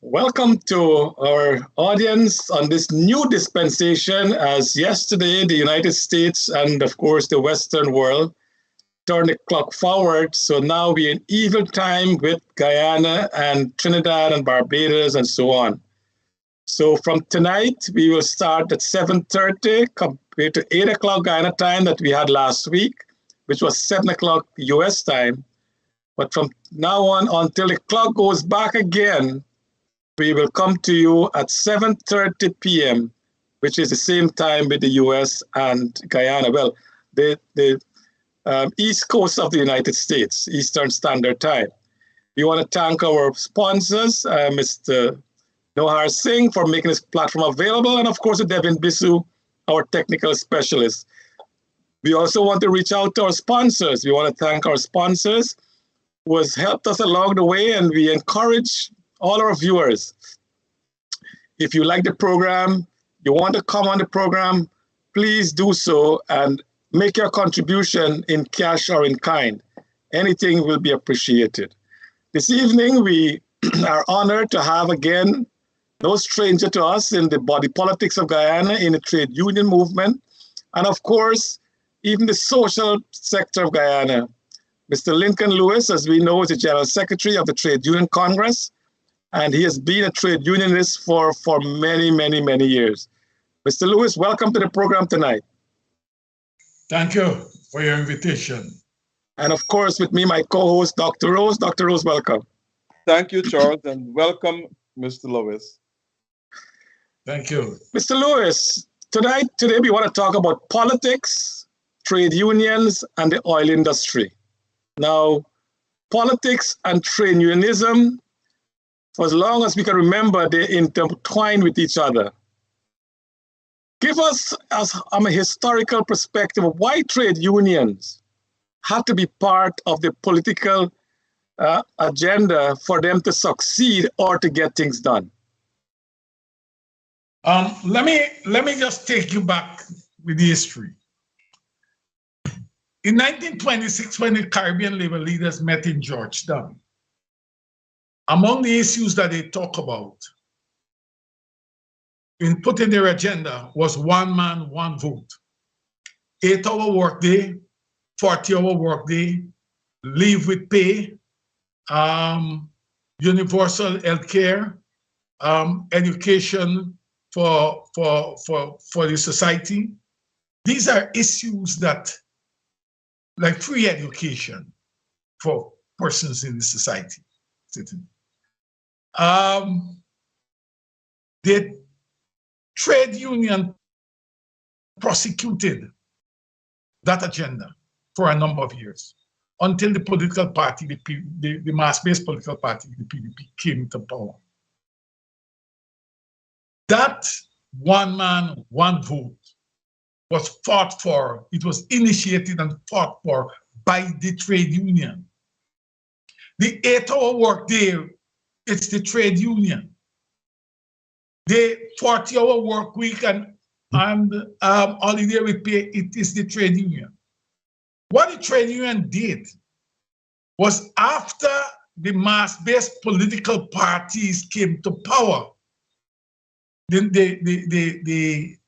Welcome to our audience on this new dispensation, as yesterday the United States and of course the Western world turned the clock forward. So now we're in even time with Guyana and Trinidad and Barbados and so on. So from tonight, we will start at 7:30 compared to 8 o'clock Guyana time that we had last week, which was 7 o'clock US time. But from now on until the clock goes back again, we will come to you at 7:30 p.m., which is the same time with the US and Guyana. Well, the East Coast of the United States, Eastern Standard Time. We want to thank our sponsors, Mr. Nohar Singh, for making this platform available, and of course, Devin Bisu, our technical specialist. We also want to reach out to our sponsors. We want to thank our sponsors who has helped us along the way, and we encourage all our viewers. If you like the program, you want to come on the program, please do so and make your contribution in cash or in kind. Anything will be appreciated. This evening, we are honored to have again no stranger to us in the body politics of Guyana, in the trade union movement, and of course, even the social sector of Guyana. Mr. Lincoln Lewis, as we know, is the General Secretary of the Trade Union Congress, and he has been a trade unionist for many, many, many years. Mr. Lewis, welcome to the program tonight. Thank you for your invitation. And of course, with me, my co-host, Dr. Rose. Dr. Rose, welcome. Thank you, Charles, and welcome, Mr. Lewis. Thank you. Mr. Lewis, today we want to talk about politics, trade unions, and the oil industry. Now, politics and trade unionism, for as long as we can remember, they intertwine with each other. Give us, from a historical perspective, why trade unions have to be part of the political agenda for them to succeed or to get things done. Let me just take you back with the history. In 1926, when the Caribbean labor leaders met in Georgetown, among the issues that they talk about in putting their agenda was one man, one vote. 8-hour workday, 40-hour workday, leave with pay, universal health care, education for the society. These are issues that, like free education for persons in the society. The trade union prosecuted that agenda for a number of years until the political party, the mass-based political party, the PDP, came to power. That one man, one vote was fought for, it was initiated and fought for by the trade union. The 8-hour workday, it's the trade union. The 40-hour work week and holiday with pay, it is the trade union. What the trade union did was, after the mass-based political parties came to power, the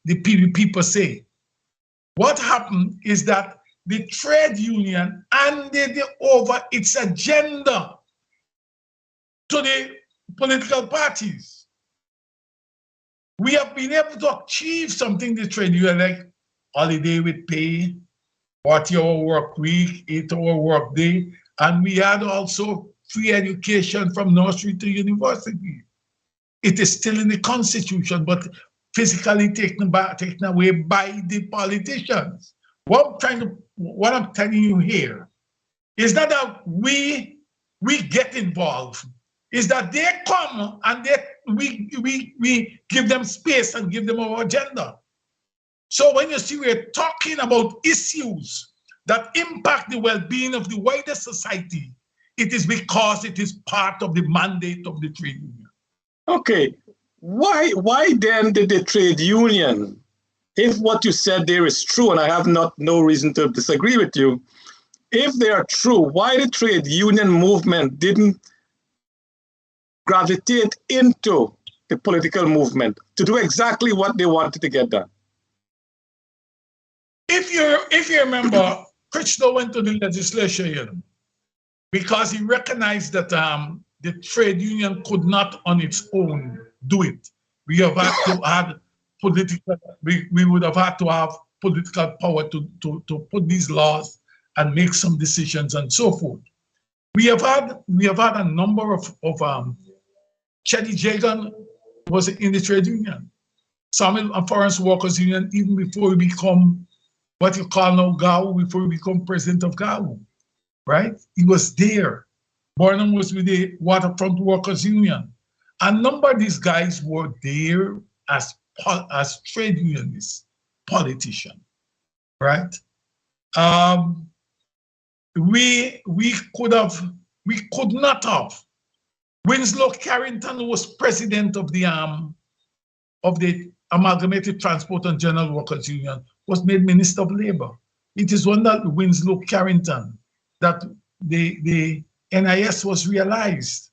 PDP per se, what happened is that the trade union handed over its agenda to the political parties. We have been able to achieve something, the trade union, like holiday with pay, 40-hour work week, 8-hour work day, and we had also free education from nursery to university. It is still in the Constitution, but physically taken away by the politicians. What I'm telling you here is not that we get involved. Is that they come and we give them space and give them our agenda. So when you see we're talking about issues that impact the well-being of the wider society, it is because it is part of the mandate of the trade union. Okay, why then did the trade union, if what you said there is true, and I have no reason to disagree with you, if they are true, why the trade union movement didn't gravitate into the political movement to do exactly what they wanted to get done? If you remember, Critchlow went to the legislature, you know, because he recognized that the trade union could not on its own do it. We have had to add political, we would have had to have political power to put these laws and make some decisions and so forth. We have had a number of Chetty Jagan was in the trade union. Samuel and Forest Workers Union, even before we become what you call now GAU, before we become president of GAU, right? He was there. Burnham was with the Waterfront Workers Union. A number of these guys were there as trade unionists, politicians, right? We could not have. Winslow Carrington was president of the Amalgamated Transport and General Workers Union, was made Minister of Labor. It is under Winslow Carrington that the NIS was realized.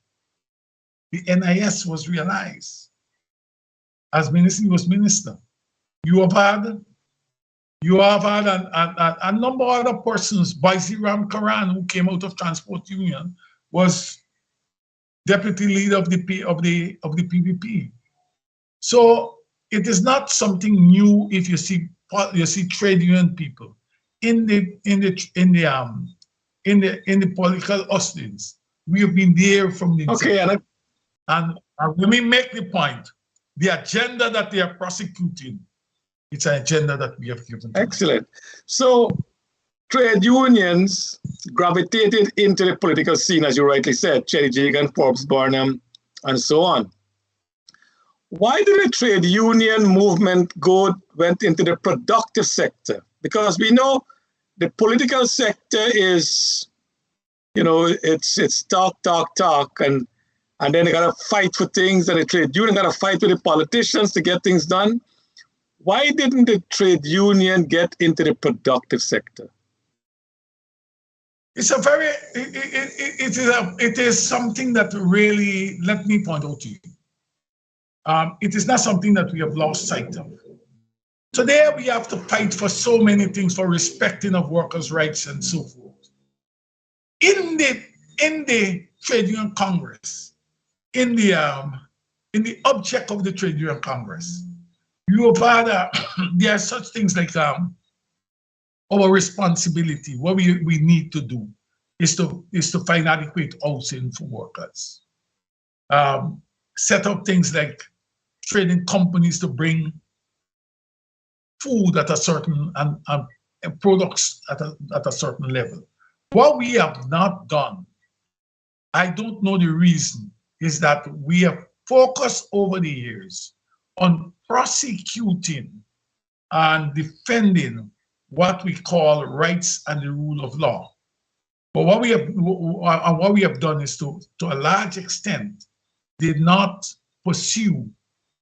The NIS was realized. As minister, he was minister. You have had a number of other persons. Baisi Ram Karan, who came out of Transport Union, was deputy leader of the PVP. So it is not something new if you see trade union people in the political hustings. We have been there from the okay, and let me make the point. The agenda that they are prosecuting, it's an agenda that we have given. Excellent. So trade unions gravitated into the political scene, as you rightly said, Chetty Jagan, Forbes Burnham, and so on. Why did the trade union movement went into the productive sector? Because we know the political sector is, you know, it's talk, and then they gotta fight for things, and the trade union gotta fight with the politicians to get things done. Why didn't the trade union get into the productive sector? It's a very, it is something that really, let me point out to you. It is not something that we have lost sight of. Today we have to fight for so many things, for respecting of workers' rights and so forth. In the Trade Union Congress, in the object of the Trade Union Congress, you have had there are such things like our responsibility. What we need to do is to find adequate housing for workers. Set up things like trading companies to bring food at a certain and products at a certain level. What we have not done, I don't know the reason, is that we have focused over the years on prosecuting and defending what we call rights and the rule of law. But what we have done is to a large extent did not pursue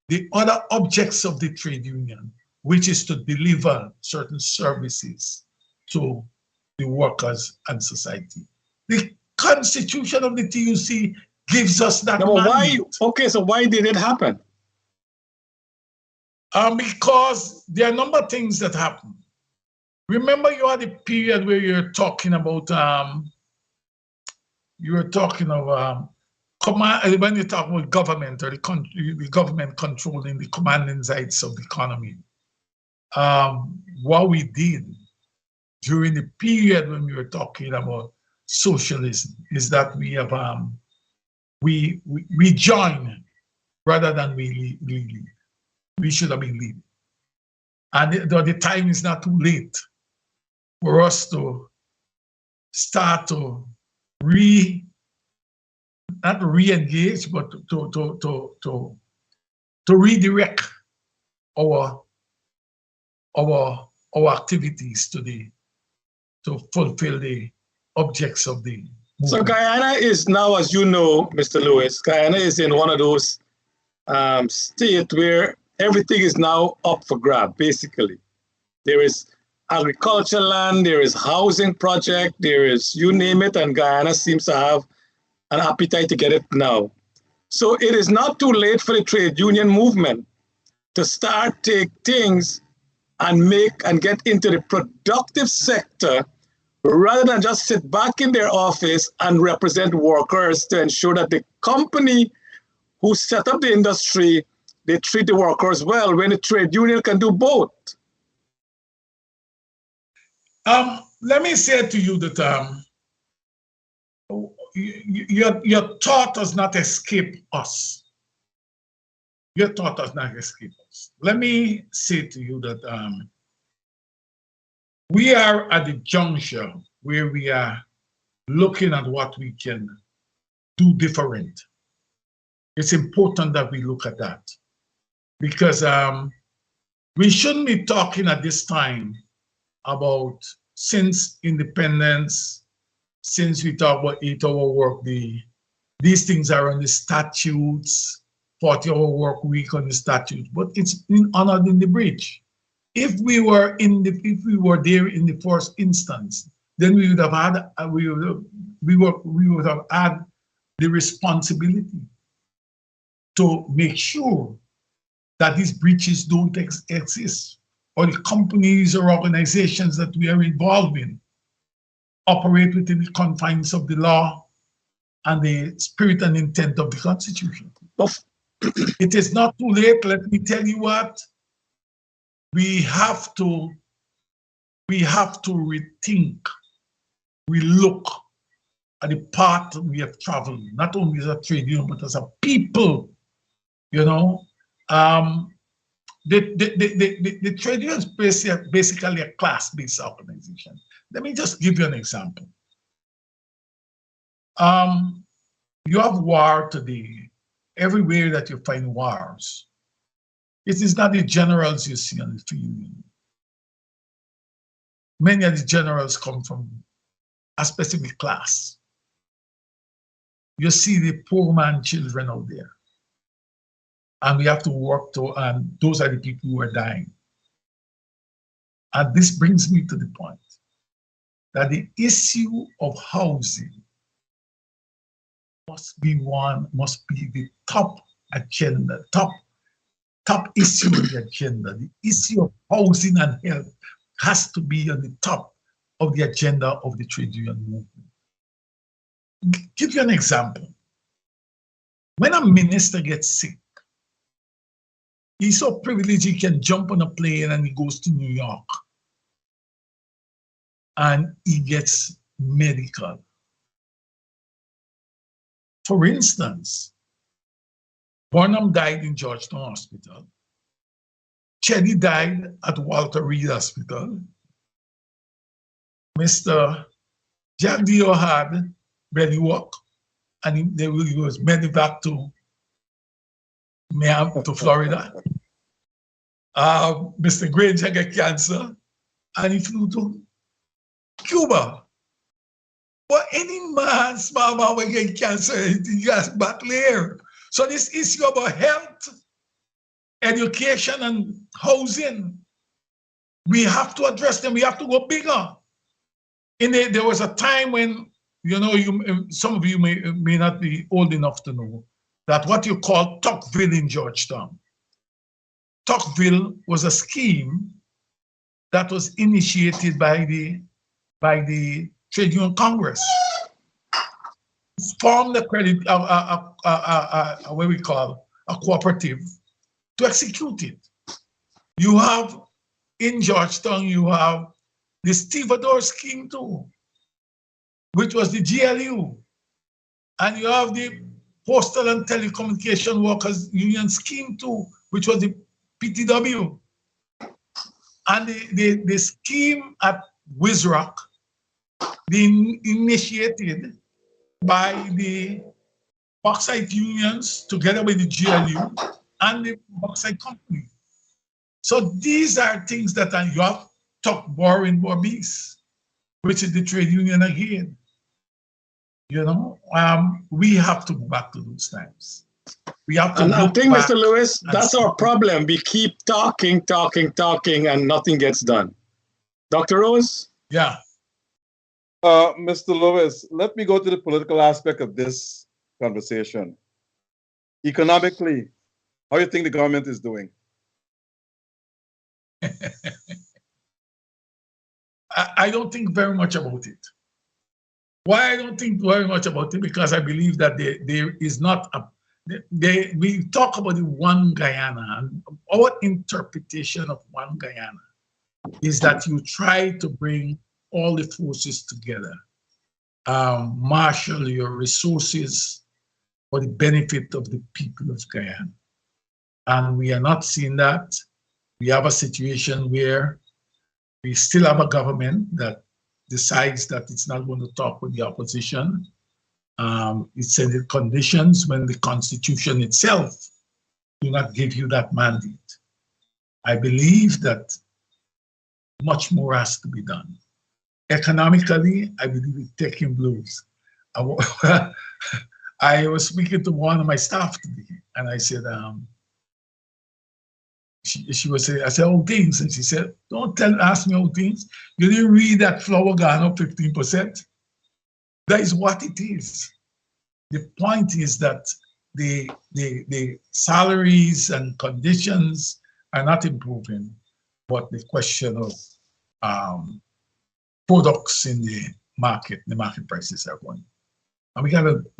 the other objects of the trade union, which is to deliver certain services to the workers and society. The constitution of the TUC gives us that mandate. Okay, so why did it happen? Because there are a number of things that happen. Remember, you had a period where you're talking about command, when you talk about government or the government controlling the commanding sides of the economy. What we did during the period when we were talking about socialism is that we have we join rather than we lead. We should have been leading. And the time is not too late for us to start to not re-engage, but to redirect our activities to fulfill the objects of the movement. So Guyana is now, as you know, Mr. Lewis, Guyana is in one of those states where everything is now up for grab, basically. There is agricultural land, there is housing project, there is, you name it, and Guyana seems to have an appetite to get it now. So it is not too late for the trade union movement to start take things and get into the productive sector rather than just sit back in their office and represent workers to ensure that the company who set up the industry, they treat the workers well, when the trade union can do both. Let me say to you that your thought does not escape us. Your thought does not escape us. Let me say to you that we are at the juncture where we are looking at what we can do different. It's important that we look at that, because we shouldn't be talking at this time about since independence, since we talk about 8-hour work day, these things are on the statutes, 40-hour work week on the statute, but it's been honored in the bridge. If we were there in the first instance, then we would have had we would have had the responsibility to make sure that these breaches don't exist, or the companies or organizations that we are involved in operate within the confines of the law and the spirit and intent of the Constitution. It is not too late. Let me tell you what, we have to rethink, we look at the path we have traveled, not only as a trade union, but as a people. You know, the trade union is basically a class-based organization. Let me just give you an example. You have war today. Everywhere that you find wars, it is not the generals you see on the field. Many of the generals come from a specific class. You see the poor man children out there. And we have to work to, and those are the people who are dying. And this brings me to the point that the issue of housing must be the top agenda, top issue on the agenda. The issue of housing and health has to be on the top of the agenda of the trade union movement. Give you an example. When a minister gets sick, he's so privileged he can jump on a plane and he goes to New York and he gets medical. For instance, Bonham died in Georgetown Hospital. Chetty died at Walter Reed Hospital. Mr. Jack Dio had belly work, and he was medevac to Miami, to Florida. Mr. Granger got cancer, and he flew to Cuba. But any man, small man, will get cancer, he has battle here. So this issue about health, education, and housing, we have to address them. We have to go bigger. There was a time when, you know, some of you may not be old enough to know that what you call Tocqueville in Georgetown. Tocqueville was a scheme that was initiated by the Trade Union Congress. Formed a credit, what we call a cooperative, to execute it. You have in Georgetown, you have the stevedore scheme too, which was the GLU, and you have the Postal and Telecommunication Workers Union scheme too, which was the PTW, and the scheme at Wizrock, initiated by the bauxite unions together with the GLU and the bauxite company. So these are things that you have talked borrowing Borbis, which is the trade union again. You know, we have to go back to those times. We have to. And I think, Mr. Lewis, that's our problem. We keep talking, and nothing gets done. Dr. Rose? Yeah. Mr. Lewis, let me go to the political aspect of this conversation. Economically, how do you think the government is doing? I don't think very much about it. Why I don't think very much about it? Because I believe that there is not a, we talk about the one Guyana, and our interpretation of one Guyana is that you try to bring all the forces together, marshal your resources for the benefit of the people of Guyana. And we are not seeing that. We have a situation where we still have a government that decides that it's not going to talk with the opposition. It's in the conditions when the Constitution itself do not give you that mandate. I believe that much more has to be done. Economically, I believe it's taking blows. I was speaking to one of my staff today, and I said, she was saying, I said, oh, things. And she said, don't ask me all things. You didn't read that flour gone up 15%. That is what it is. The point is that the salaries and conditions are not improving, but the question of products in the market prices are going. And we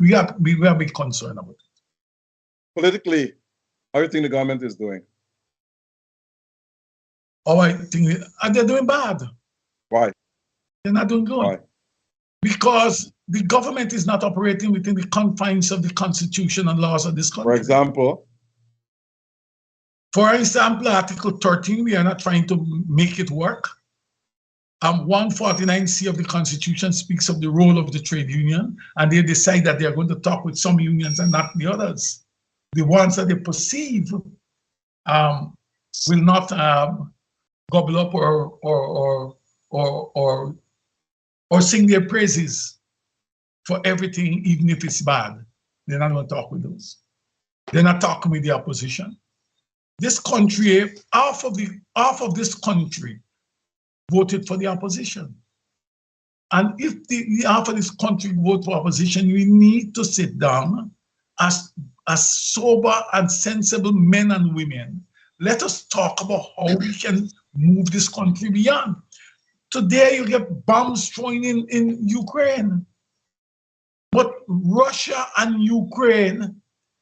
gotta be concerned about it. Politically, how do you think the government is doing? Oh, I think they're doing bad. Why? They're not doing good. Why? Because the government is not operating within the confines of the Constitution and laws of this country. For example, Article 13, we are not trying to make it work. 149C of the Constitution speaks of the role of the trade union, and they decide that they are going to talk with some unions and not the others. The ones that they perceive will not gobble up or sing their praises for everything, even if it's bad. They're not going to talk with those. They're not talking with the opposition. This country, half of this country voted for the opposition. And if the half of this country vote for opposition, we need to sit down as sober and sensible men and women. Let us talk about how we can move this country beyond. Today you get bombs thrown in Ukraine. But Russia and Ukraine,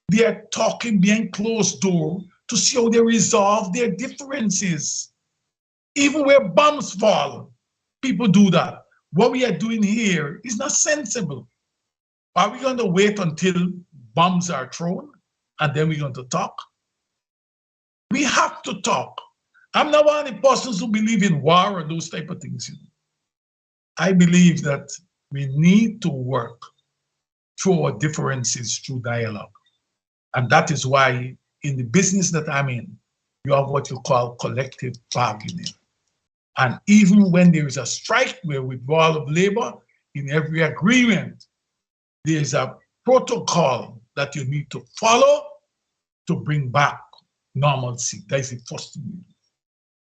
they are talking behind closed door to see how they resolve their differences. Even where bombs fall, people do that. What we are doing here is not sensible. Are we going to wait until bombs are thrown and then we're going to talk? We have to talk. I'm not one of the persons who believe in war or those type of things. I believe that we need to work through our differences through dialogue. And that is why in the business that I'm in, you have what you call collective bargaining. And even when there is a strike where withdrawal of labor, in every agreement, there is a protocol that you need to follow to bring back normalcy. That is the first thing.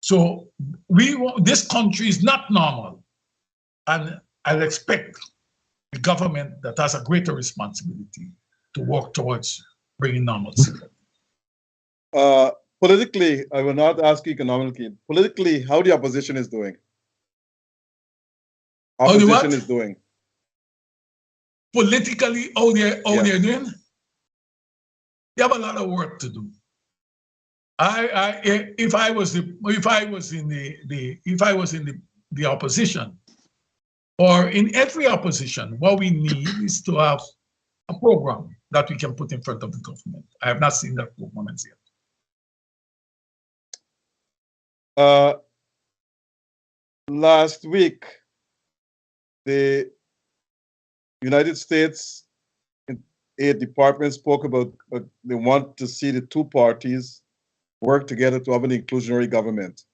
So this country is not normal. And I'll expect the government that has a greater responsibility to work towards bringing normalcy. Politically, I will not ask you economically. Politically, how the opposition is doing? Opposition is doing. Politically, how they're doing? They have a lot of work to do. If I was in the opposition, or in every opposition, what we need is to have a program that we can put in front of the government. I have not seen that program yet. Last week, the United States State Department spoke about they want to see the two parties work together to have an inclusionary government.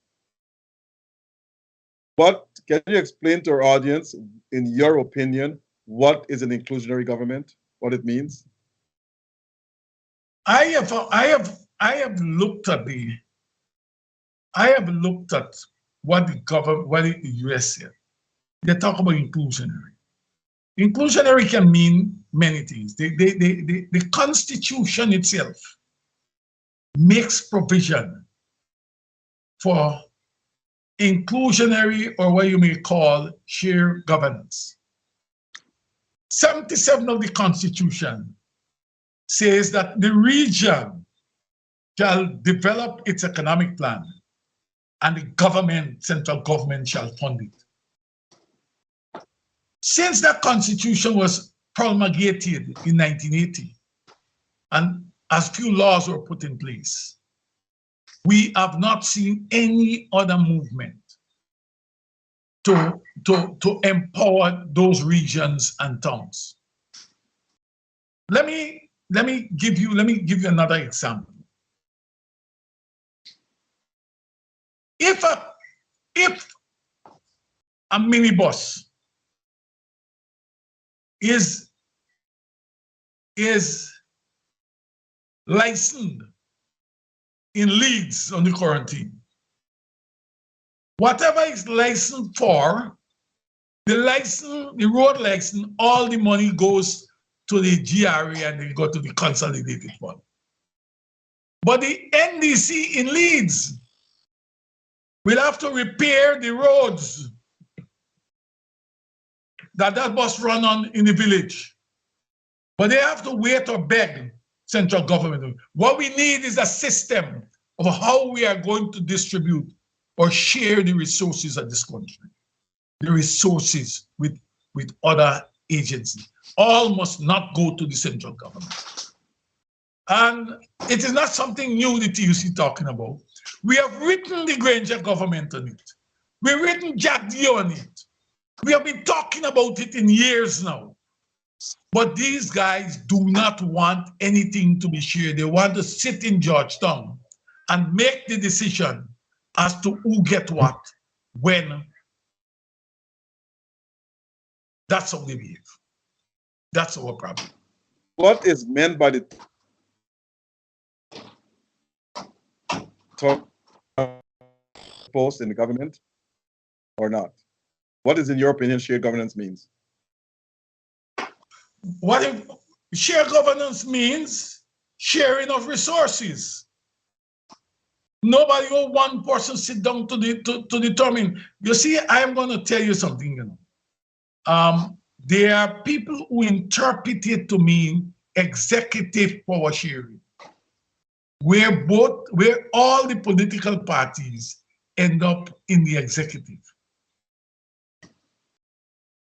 But can you explain to our audience, in your opinion, what is an inclusionary government? What it means? I have looked at what the US said. They talk about inclusionary. Inclusionary can mean many things. The Constitution itself makes provision for inclusionary, or what you may call shared governance. 77 of the Constitution says that the region shall develop its economic plan and the government, central government, shall fund it. Since that Constitution was promulgated in 1980, and as few laws were put in place, we have not seen any other movement to empower those regions and towns. Let me give you another example. If a minibus is licensed in Leeds on the quarantine, whatever is licensed for, the road license, all the money goes to the GRA and they go to the consolidated fund. But the NDC in Leeds will have to repair the roads that bus run on in the village. But they have to wait or beg central government. What we need is a system of how we are going to distribute or share the resources of this country, the resources with other agencies. All must not go to the central government. And it is not something new that you see talking about. We have written the Granger government on it. We've written Jack D on it. We have been talking about it in years now. But these guys do not want anything to be shared. They want to sit in Georgetown and make the decision as to who get what, when. That's how they behave. That's our problem. What is meant by the top post in the government or not? What is, in your opinion, shared governance means? What if shared governance means sharing of resources? Nobody or one person sit down to determine. You see, I am going to tell you something, you know. There are people who interpret it to mean executive power sharing, where all the political parties end up in the executive.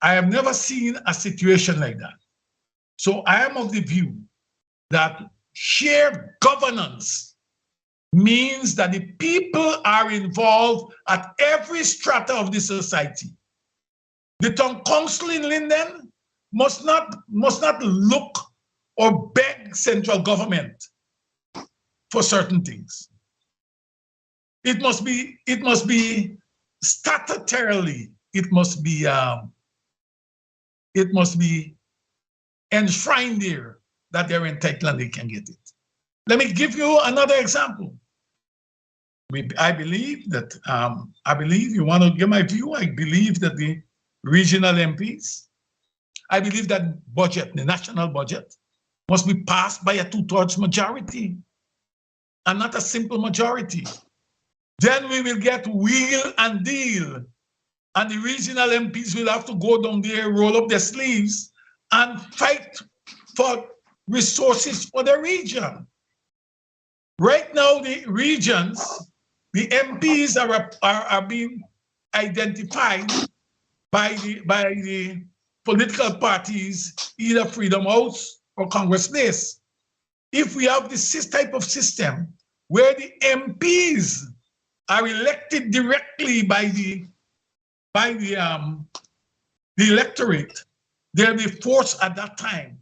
I have never seen a situation like that. So I am of the view that shared governance means that the people are involved at every strata of the society. The town council in Linden must not look or beg central government for certain things. It must be statutorily, it must be enshrined there that they're entitled and they can get it. Let me give you another example. I believe that, you want to get my view, I believe that the regional MPs, I believe that budget, the national budget, must be passed by a 2/3 majority and not a simple majority. Then we will get wheel and deal, and the regional MPs will have to go down there, roll up their sleeves, and fight for resources for the region. Right now, the regions, the MPs are being identified by the political parties, either Freedom House or Congress Place. If we have this type of system where the MPs are elected directly by the electorate, they'll be forced at that time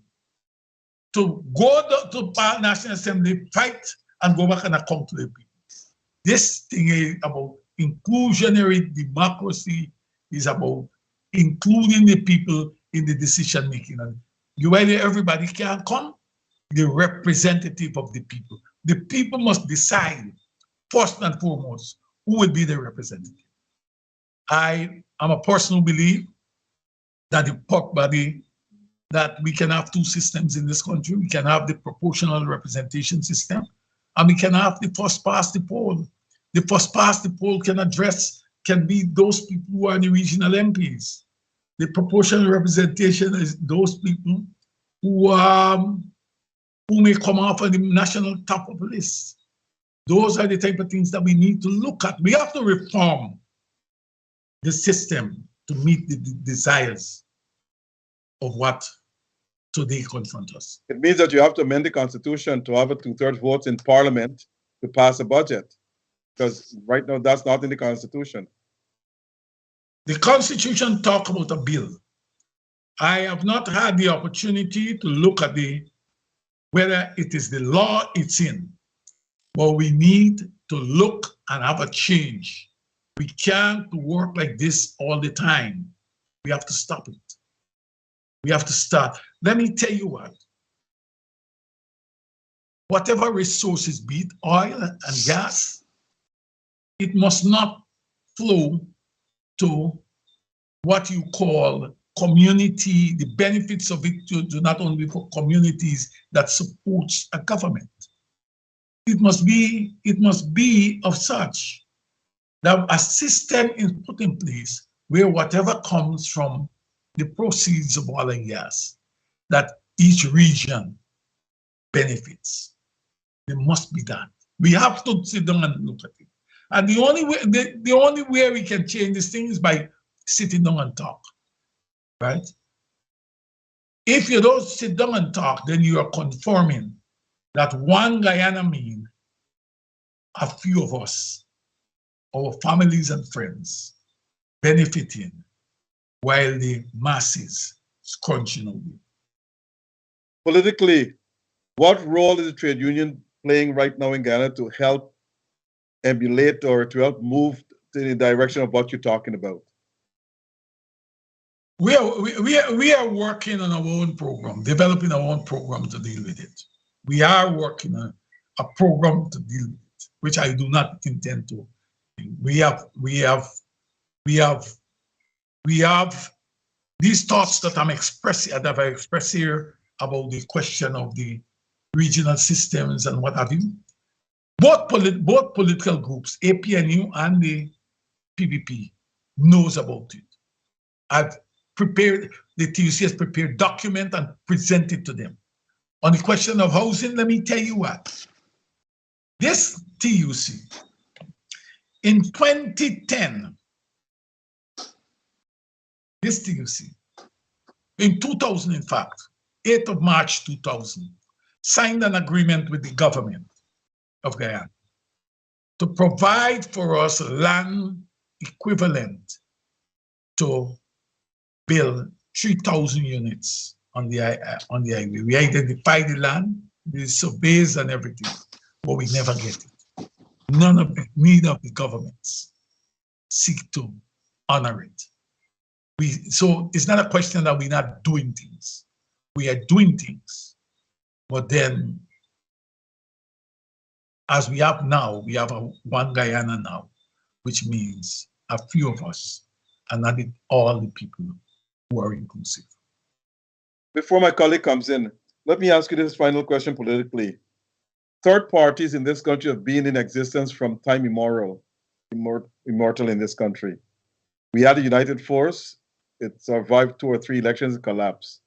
to go to the National Assembly, fight, and go back and account to the people. This thing is about inclusionary democracy, is about including the people in the decision making. And everybody can come, the representative of the people. The people must decide, first and foremost, who will be the representative. I am a person who believes that the that we can have two systems in this country. We can have the proportional representation system, and we can have the first past the poll. The first past the poll can be those people who are the regional MPs. The proportional representation is those people who may come off on the national top of the list. Those are the type of things that we need to look at. We have to reform the system to meet the desires of what today confront us. It means that you have to amend the Constitution to have a 2/3 votes in Parliament to pass a budget, because right now that's not in the Constitution. The Constitution talks about a bill. I have not had the opportunity to look at whether it is the law it's in, but we need to look and have a change. We can't work like this all the time. We have to stop it. We have to start. Let me tell you what. Whatever resources, be it oil and gas, it must not flow to what you call community, the benefits of it to not only for communities that supports a government. It must be of such that a system is put in place where whatever comes from the proceeds of oil and gas, that each region benefits. There must be that. We have to sit down and look at it. And the only way we can change this thing is by sitting down and talk, right? If you don't sit down and talk, then you are conforming that one Guyana means a few of us, our families and friends, benefiting while the masses scrunching away. Politically, what role is the trade union playing right now in Ghana to help emulate or to help move to the direction of what you're talking about? We are working on our own program, developing our own program to deal with it. We are working on a program to deal with it, which I do not intend to. We have these thoughts that I've expressed here about the question of the regional systems and what have you. Both political groups, APNU and the PPP, knows about it. The TUC has prepared document and presented to them. On the question of housing, let me tell you what. This TUC, in 2010, this TUC, in 2000 in fact, 8th of March 2000, signed an agreement with the government of Guyana to provide for us land equivalent to build 3,000 units on the highway. We identified the land, the surveys and everything, but we never get it. Neither of the governments seek to honor it. So it's not a question that we're not doing things. We are doing things, but then as we have now, we have one Guyana now, which means a few of us and not all the people who are inclusive. Before my colleague comes in, let me ask you this final question politically. Third parties in this country have been in existence from time immemorial in this country. We had a united force. It survived 2 or 3 elections and collapsed.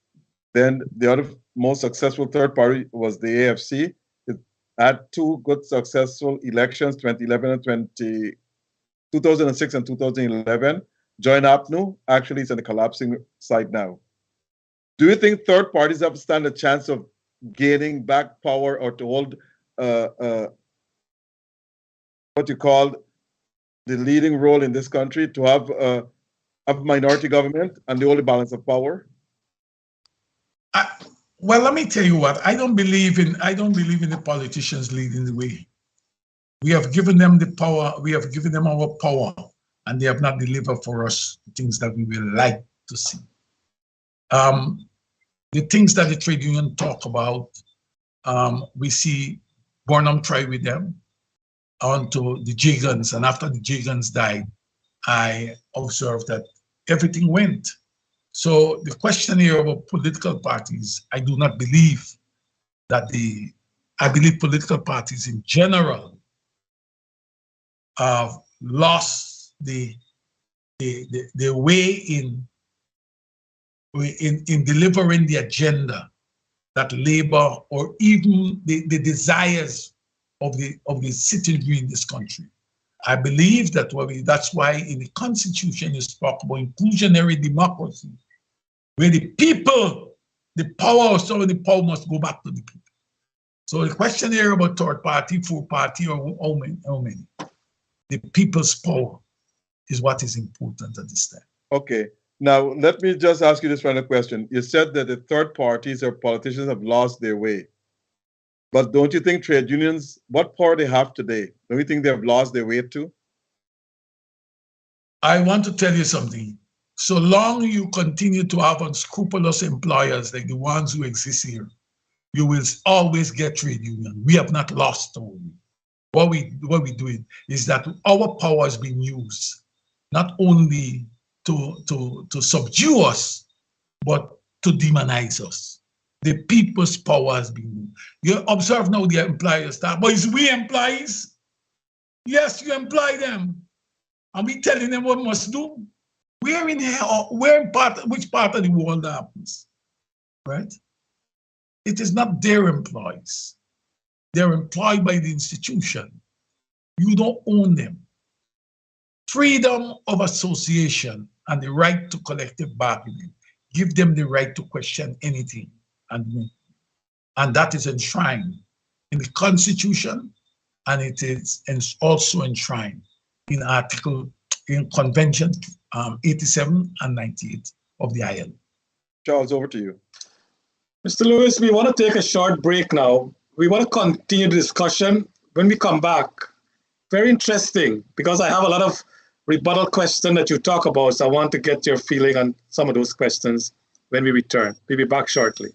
Then the other most successful third party was the AFC. It had 2 good successful elections, 2006 and 2011. Join APNU actually is on the collapsing side now. Do you think third parties have stand a chance of gaining back power or to hold what you call the leading role in this country, to have a minority government and the only balance of power? Well, let me tell you what. I don't believe in the politicians leading the way. We have given them the power. We have given them our power, and they have not delivered for us things that we will like to see. The things that the trade union talk about, we see Burnham try with them onto the Jagans, and after the Jagans died, I observed that everything went. So the question here about political parties, I do not believe that I believe political parties in general have lost the way in delivering the agenda that labor or even the desires of the citizenry in this country. I believe that that's why in the Constitution you spoke about inclusionary democracy, where the people, the power of some of the power must go back to the people. So the question here about third party, fourth party, or how many, the people's power is what is important at this time. Okay. Now, let me just ask you this final question. You said that the third parties or politicians have lost their way. But don't you think trade unions, what power they have today, don't you think they have lost their way too? I want to tell you something. So long you continue to have unscrupulous employers like the ones who exist here, you will always get trade union. We have not lost our way. What we're doing is that our power is being used not only to subdue us, but to demonize us. The people's power has been used. You observe now the employers start, but it's we employees. Yes, you employ them. And we telling them what must do. Where in hell, which part of the world that happens? Right? It is not their employees. They're employed by the institution. You don't own them. Freedom of association and the right to collective bargaining give them the right to question anything and that is enshrined in the Constitution, and it is also enshrined in Convention 87 and 98 of the ILO. Charles, over to you. Mr. Lewis, we want to take a short break now. We want to continue the discussion when we come back. Very interesting, because I have a lot of rebuttal questions that you talk about, so I want to get your feeling on some of those questions when we return. We'll be back shortly.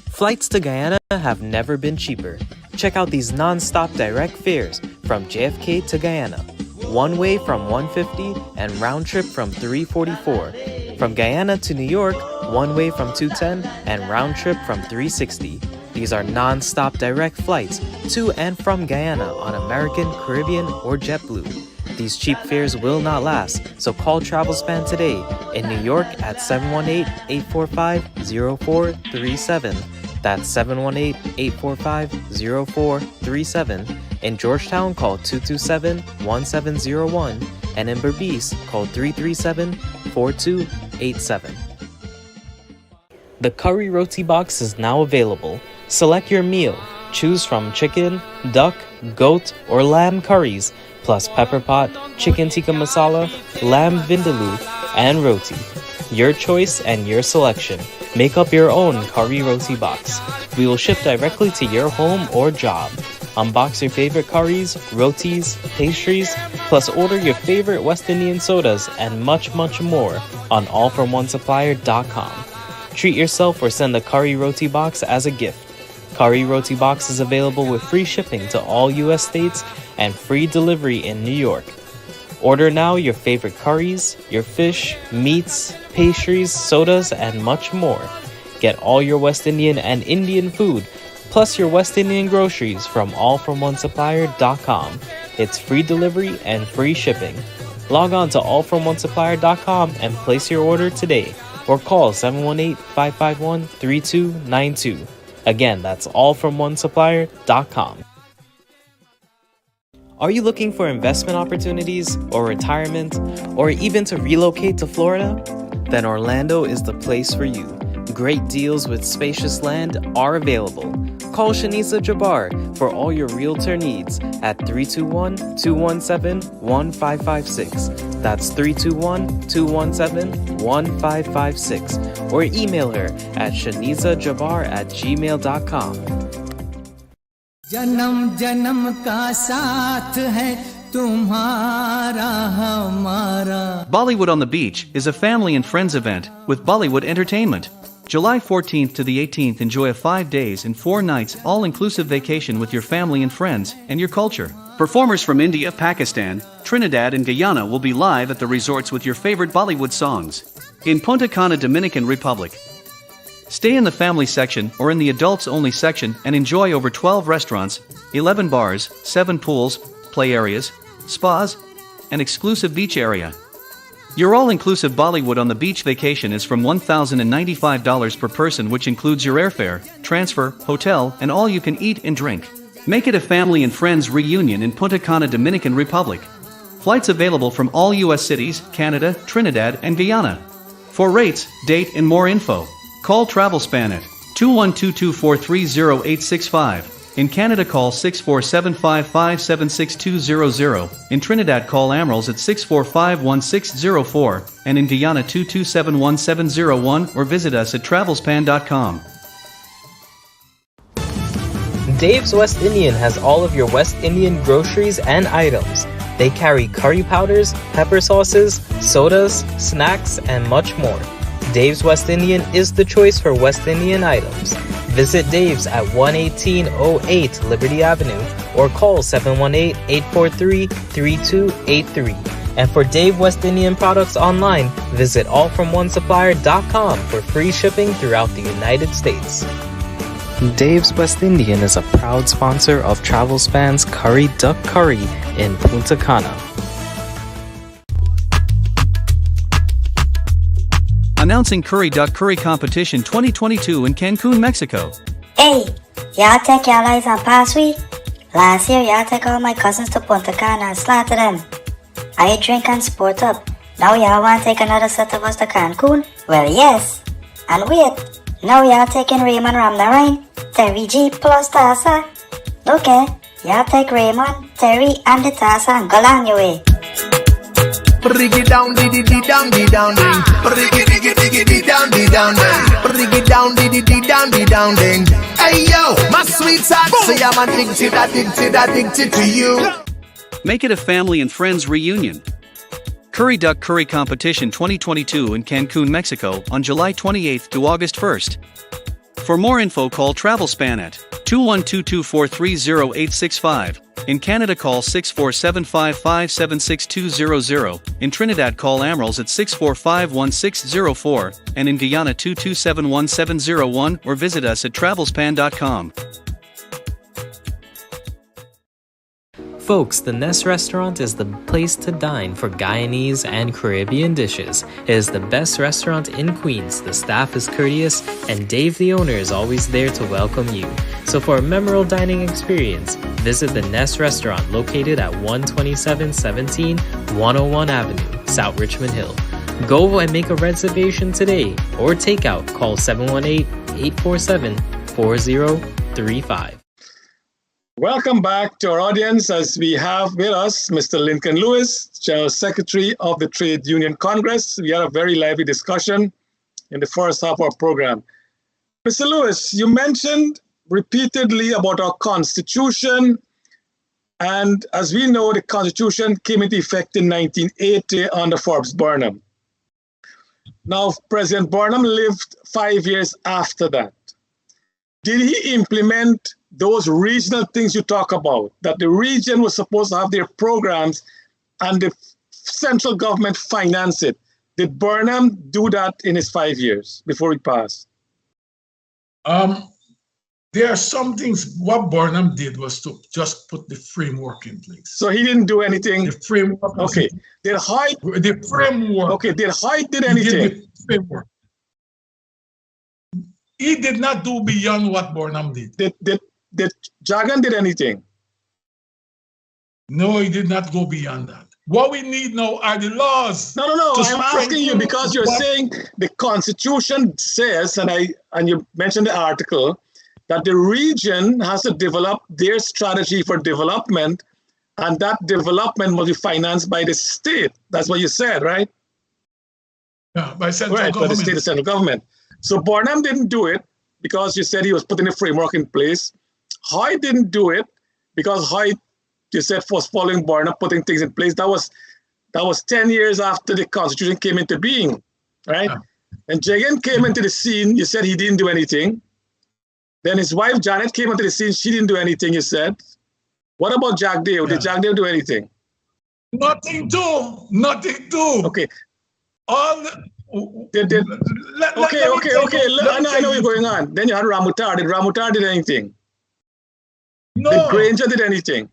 Flights to Guyana have never been cheaper. Check out these non-stop direct fares from JFK to Guyana. One way from $150 and round trip from $344. From Guyana to New York, one way from $210 and round trip from $360. These are non-stop direct flights to and from Guyana on American, Caribbean, or JetBlue. These cheap fares will not last, so call Travelspan today. In New York at 718-845-0437. That's 718-845-0437. In Georgetown, call 227-1701. And in Berbice, call 337-4287. The Curry Roti Box is now available. Select your meal. Choose from chicken, duck, goat, or lamb curries, plus pepper pot, chicken tikka masala, lamb vindaloo, and roti. Your choice and your selection. Make up your own Curry Roti Box. We will ship directly to your home or job. Unbox your favorite curries, rotis, pastries, plus order your favorite West Indian sodas and much, much more on allfromonesupplier.com. Treat yourself or send the Curry Roti Box as a gift. Curry Roti Box is available with free shipping to all U.S. states and free delivery in New York. Order now your favorite curries, your fish, meats, pastries, sodas, and much more. Get all your West Indian and Indian food, plus your West Indian groceries from allfromonesupplier.com. It's free delivery and free shipping. Log on to allfromonesupplier.com and place your order today, or call 718-551-3292. Again, that's allfromonesupplier.com. Are you looking for investment opportunities or retirement, or even to relocate to Florida? Then Orlando is the place for you. Great deals with spacious land are available. Call Shanisa Jabbar for all your realtor needs at 321-217-1556. That's 321-217-1556. Or email her at shanisajabbar@gmail.com. जन्म जन्म का साथ है तुम्हारा हमारा. Bollywood on the Beach is a family and friends event with Bollywood Entertainment. July 14th to the 18th, enjoy a 5 days and 4 nights all-inclusive vacation with your family and friends and your culture. Performers from India, Pakistan, Trinidad and Guyana will be live at the resorts with your favorite Bollywood songs. in Punta Cana, Dominican Republic. Stay in the family section or in the adults only section and enjoy over 12 restaurants, 11 bars, 7 pools, play areas, spas, and exclusive beach area. Your all-inclusive Bollywood on the beach vacation is from $1,095 per person, which includes your airfare, transfer, hotel, and all you can eat and drink. Make it a family and friends reunion in Punta Cana, Dominican Republic. Flights available from all U.S. cities, Canada, Trinidad, and Guyana. For rates, date, and more info, call Travelspan at 212-243-0865. In Canada, call 647-557-6200. In Trinidad, call Amerals at 645-1604. And in Guyana, 227-1701, or visit us at travelspan.com. Dave's West Indian has all of your West Indian groceries and items. They carry curry powders, pepper sauces, sodas, snacks, and much more. Dave's West Indian is the choice for West Indian items. Visit Dave's at 11808 Liberty Avenue or call 718-843-3283. And for Dave West Indian products online, visit allfromOneSupplier.com for free shipping throughout the United States. Dave's West Indian is a proud sponsor of Travelspan's Curry Duck Curry in Punta Cana. Announcing Curry Duck Curry Competition 2022 in Cancun, Mexico. Hey, y'all take y'all eyes on past week? Last year, y'all take all my cousins to Punta Cana and slaughter them. I drink and sport up. Now y'all want to take another set of us to Cancun? Well, yes. And wait, now y'all taking Raymond Ram the Rhine, Terry G plus Tassa. Okay, y'all take Raymond, Terry, and the Tassa and go along your way. Bring it down, dee dee down, dee down, ding. Bring it down, dee down, ding. Bring it down, dee down, dee down, ding. Hey yo, my sweetheart, say I'm addicted to you. Make it a family and friends reunion. Curry Duck Curry Competition 2022 in Cancun, Mexico on July 28th to August 1st. For more info, call Travelspan at 212-243-0865. In Canada, call 647-557-6200. In Trinidad, call Amerals at 645-1604. And in Guyana, 227-1701, or visit us at travelspan.com. Folks, the Nest Restaurant is the place to dine for Guyanese and Caribbean dishes. It is the best restaurant in Queens. The staff is courteous, and Dave, the owner, is always there to welcome you. So for a memorable dining experience, visit the Nest Restaurant located at 12717 101 Avenue, South Richmond Hill. Go and make a reservation today, or takeout. Call 718-847-4035. Welcome back to our audience as we have with us Mr. Lincoln Lewis, General Secretary of the Trade Union Congress. We had a very lively discussion in the first half of our program. Mr. Lewis, you mentioned repeatedly about our Constitution, and as we know, the Constitution came into effect in 1980 under Forbes Burnham. Now, President Burnham lived 5 years after that. Did he implement those regional things you talk about, that the region was supposed to have their programs and the central government finance it? Did Burnham do that in his 5 years before he passed? There are some things. What Burnham did was to just put the framework in place. So he didn't do anything. The framework. Okay. Did Hyde? The framework. Okay. Did Hyde did anything? The framework. He did not do beyond what Burnham did. Did Jagan did anything? No, he did not go beyond that. What we need now are the laws. No. I'm asking you because you're saying the Constitution says, and you mentioned the article, that the region has to develop their strategy for development, and that development must be financed by the state. That's what you said, right? Yeah, by central government. By the state and central government. So Burnham didn't do it because you said he was putting the framework in place. Hyde didn't do it because Hyde, you said, was following Burnham, putting things in place. That was 10 years after the Constitution came into being, right? Yeah. And Jagan came into the scene. You said he didn't do anything. Then his wife Janet came into the scene. She didn't do anything. You said. What about Jagdev? Yeah. Did Jagdev do anything? Nothing too. Okay. Okay. I know you're going on. Then you had Ramutar. Did Ramutar did anything? No. Did Granger did anything?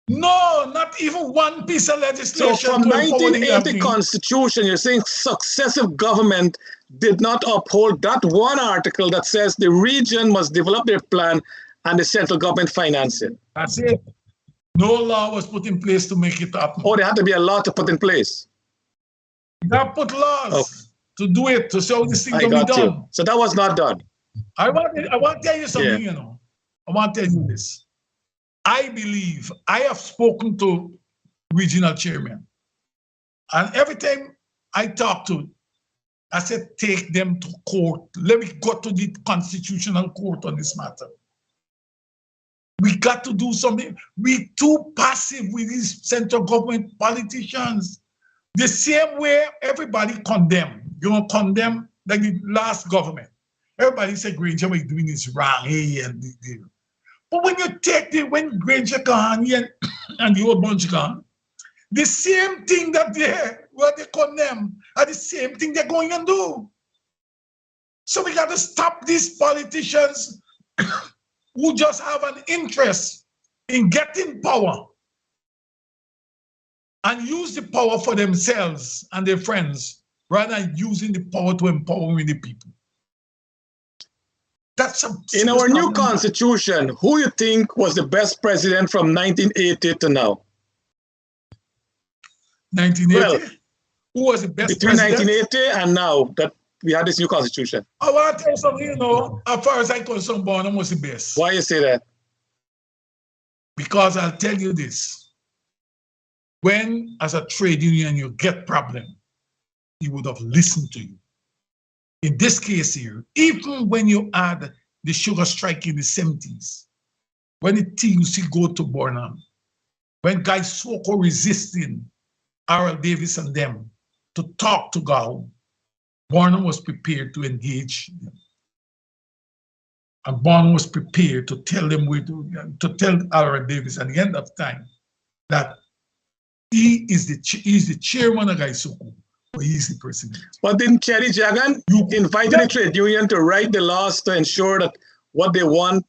No, not even one piece of legislation. So from 1980 Constitution, you're saying successive government did not uphold that one article that says the region must develop their plan and the central government finance it. That's it. No law was put in place to make it happen. Oh, there had to be a law to put in place. They put laws to do it, to show this thing can be done. You. So that was not done. I want to tell you something, you know. I want to tell you this. I believe, I have spoken to regional chairmen, and every time I talk to, I said, take them to court. Let me go to the constitutional court on this matter. We got to do something. We too passive with these central government politicians. The same way everybody condemn. You know, condemn like the last government. Everybody said Granger was doing this wrong. But when you take when Granger gone and the whole bunch gone, the same thing that they condemn are the same thing they're going and do. So we got to stop these politicians who just have an interest in getting power and use the power for themselves and their friends rather than using the power to empower the people. That's in our new constitution, who you think was the best president from 1980 to now? 1980? Well, who was the best between president? 1980 and now that we had this new constitution. I want to tell you something, you know, as far as I'm concerned, Bonham was the best. Why you say that? Because I'll tell you this. When, as a trade union, you get problem, he would have listened to you. In this case here, even when you had the sugar strike in the 70s, when the TUC go to Burnham, when Guy Soko resisting Harold Davis and them to talk to Gao, Burnham was prepared to engage them. And Burnham was prepared to tell them to tell Harold Davis at the end of time that he is the chairman of Guy Soko. He's the president. But didn't Cherry Jagan invite the trade union to write the laws to ensure that what they want?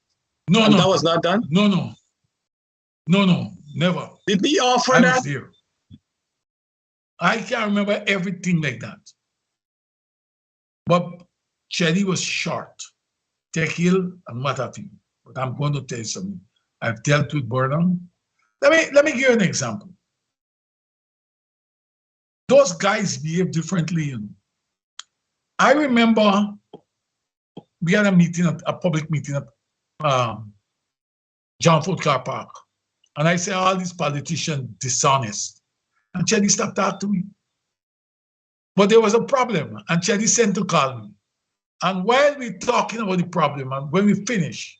No, that was not done? No, never. Did he offer I that? was there. I can't remember everything like that. But Cherry was short, Tekil and Matafi. But I'm going to tell you something. I've dealt with Burnham. Let me give you an example. Those guys behave differently. You know. I remember we had a public meeting at John Ford Car Park. And I said, all these politicians dishonest. And Chelly stopped talking to me. But there was a problem. And Chelly sent to call me. And while we're talking about the problem, and when we finish,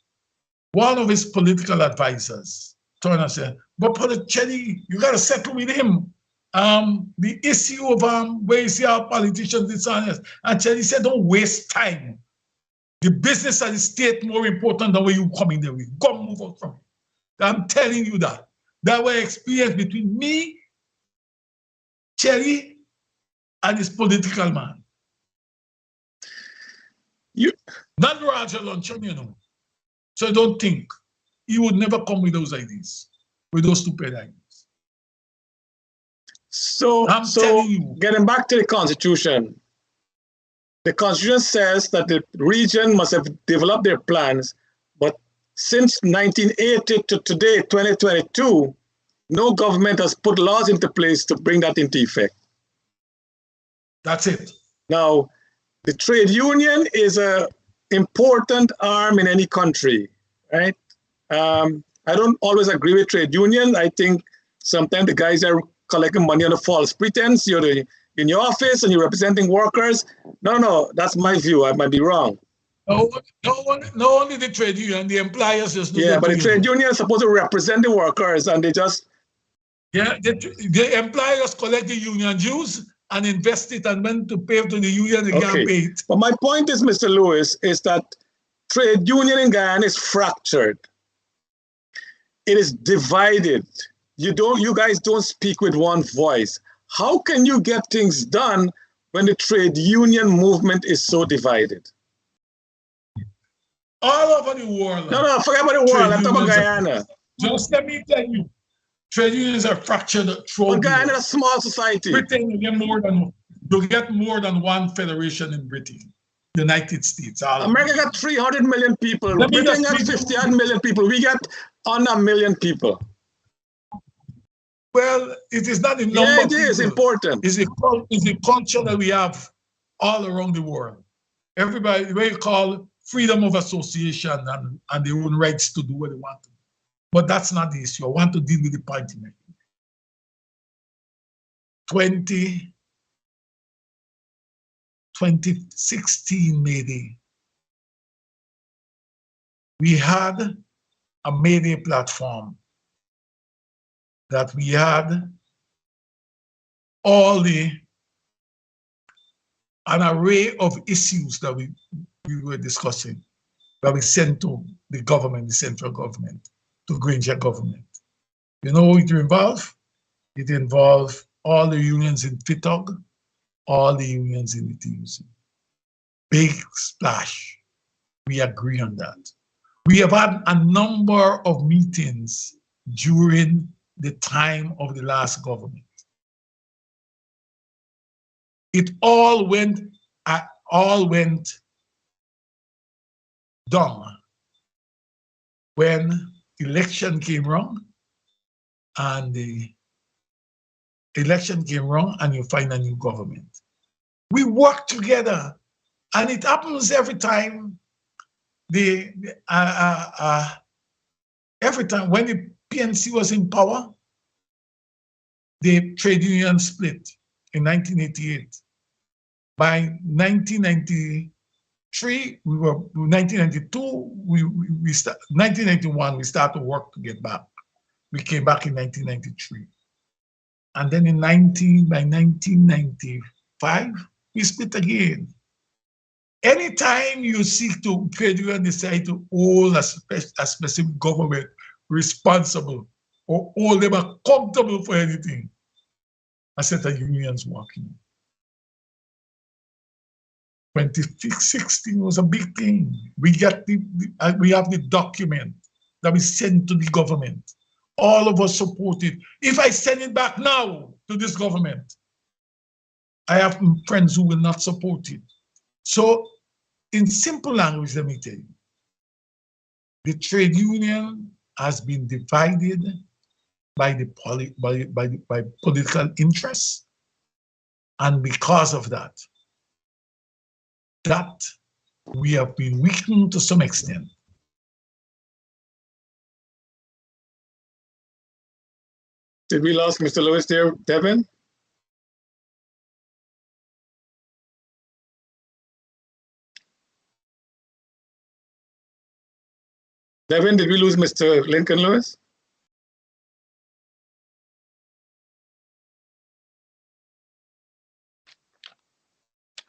one of his political advisors turned and said, but Chelly, you got to settle with him. The issue of where you see our politicians dishonest. And Chelly said, don't waste time. The business of the state more important than where you coming there with. Go move out from it. I'm telling you that. That was experience between me, Chelly, and this political man. Not Roger Luncheon, you know. So I don't think he would never come with those ideas, with those stupid ideas. So getting back to the Constitution says that the region must have developed their plans, but since 1980 to today, 2022, no government has put laws into place to bring that into effect. That's it. Now, the trade union is an important arm in any country, right? I don't always agree with trade union. I think sometimes the guys are collecting money on a false pretense. You're in your office and you're representing workers. No, that's my view. I might be wrong. No, only the trade union, the employers just do. Yeah, but the trade union is supposed to represent the workers, and they just. Yeah, the employers collect the union dues and invest it, and when to pay to the union, they can't pay it. But my point is, Mr. Lewis, is that trade union in Guyana is fractured. It is divided. You guys don't speak with one voice. How can you get things done when the trade union movement is so divided? All over the world. No, forget about the world. I'm talking about Guyana. Just let me tell you, trade unions are fractured throughout. But Guyana is a small society. Britain, you get more than one federation in Britain. The United States. America got 300 million people. Britain got 50 million people. We got under 1 million people. Well, it is not the number. Yeah, it is important. It's the culture that we have all around the world. Everybody, we call freedom of association and their own rights to do what they want to do. But that's not the issue. I want to deal with the point in 2016 Mayday, we had a Mayday platform that we had an array of issues that we were discussing, that we sent to the government, the central government, to Granger government. You know what it involved? It involved all the unions in Fitog, all the unions in the TUC. Big splash. We agree on that. We have had a number of meetings during the time of the last government. It all went down when election came wrong, and the election came wrong, and you find a new government. We work together, and it happens every time. Every time when the PNC was in power, the trade union split in 1988. By 1993, 1992, 1991, we started to work to get back. We came back in 1993. And then by 1995, we split again. Anytime you seek to trade union decide to hold a specific government responsible or hold them accountable for anything, a set of unions working. 2016 was a big thing. We have the document that we sent to the government. All of us supported. If I send it back now to this government, I have friends who will not support it. So, in simple language, let me tell you, the trade union has been divided by political interests, and because of that, we have been weakened to some extent. Did we lose Mr. Lewis there, Devin? Devin, did we lose Mr. Lincoln Lewis?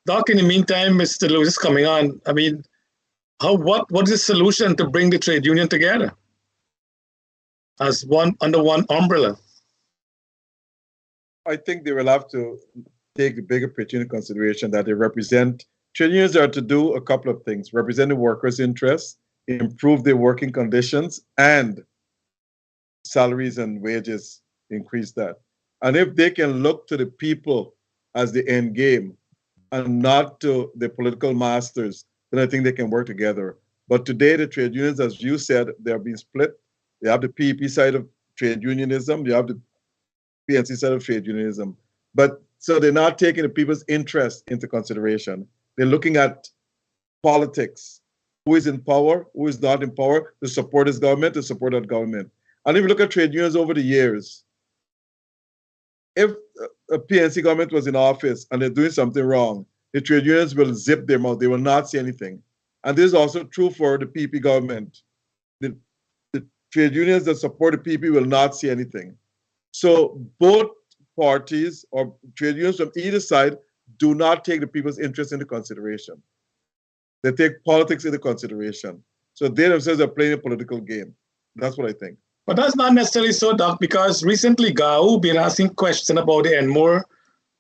Doc, in the meantime, Mr. Lewis is coming on. I mean, what is the solution to bring the trade union together as one under one umbrella? I think they will have to take the bigger picture into consideration that they represent. Trade unions are to do a couple of things: represent the workers' interests, improve their working conditions, and salaries and wages, increase that. And if they can look to the people as the end game and not to the political masters, then I think they can work together. But today, the trade unions, as you said, they are being split. You have the PEP side of trade unionism, you have the PNC side of trade unionism. But so they're not taking the people's interest into consideration. They're looking at politics. Who is in power, who is not in power, to support this government, to support that government. And if you look at trade unions over the years, if a PNC government was in office and they're doing something wrong, the trade unions will zip their mouth. They will not say anything. And this is also true for the PP government. The trade unions that support the PP will not say anything. So both parties or trade unions from either side do not take the people's interest into consideration. They take politics into consideration. So they themselves are playing a political game. That's what I think. But that's not necessarily so, Doc, because recently Gao been asking questions about the Enmore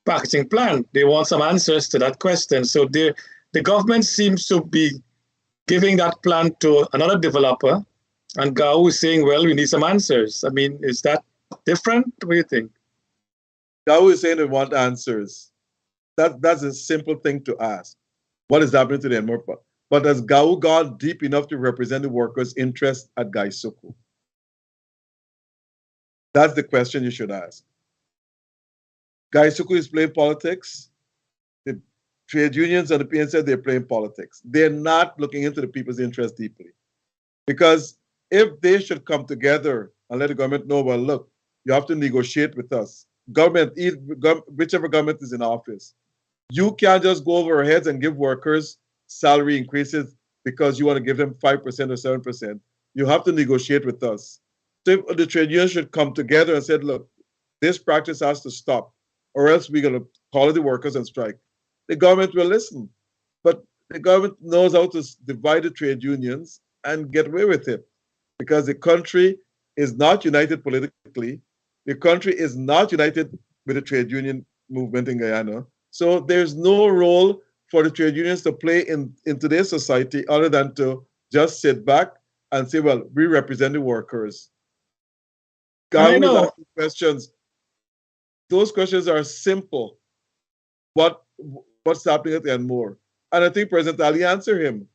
packaging plant. They want some answers to that question. So the government seems to be giving that plant to another developer, and GAU is saying, well, we need some answers. I mean, is that different? What do you think? GAU is saying they want answers. That's a simple thing to ask. What is happening to the Enmore? But has GAU gone deep enough to represent the workers' interest at Gaisuku? That's the question you should ask. Gaisuku is playing politics. The trade unions and the PN they're playing politics. They're not looking into the people's interest deeply. Because if they should come together and let the government know, well, look, you have to negotiate with us. Government, whichever government is in office, you can't just go over our heads and give workers salary increases because you want to give them 5% or 7%. You have to negotiate with us. So if the trade unions should come together and say, look, this practice has to stop, or else we're going to call the workers and strike. The government will listen. But the government knows how to divide the trade unions and get away with it, because the country is not united politically. The country is not united with the trade union movement in Guyana. So there's no role for the trade unions to play in today's society other than to just sit back and say, well, we represent the workers. God will ask questions. Those questions are simple. What's happening at Enmore? And I think President Ali answered him.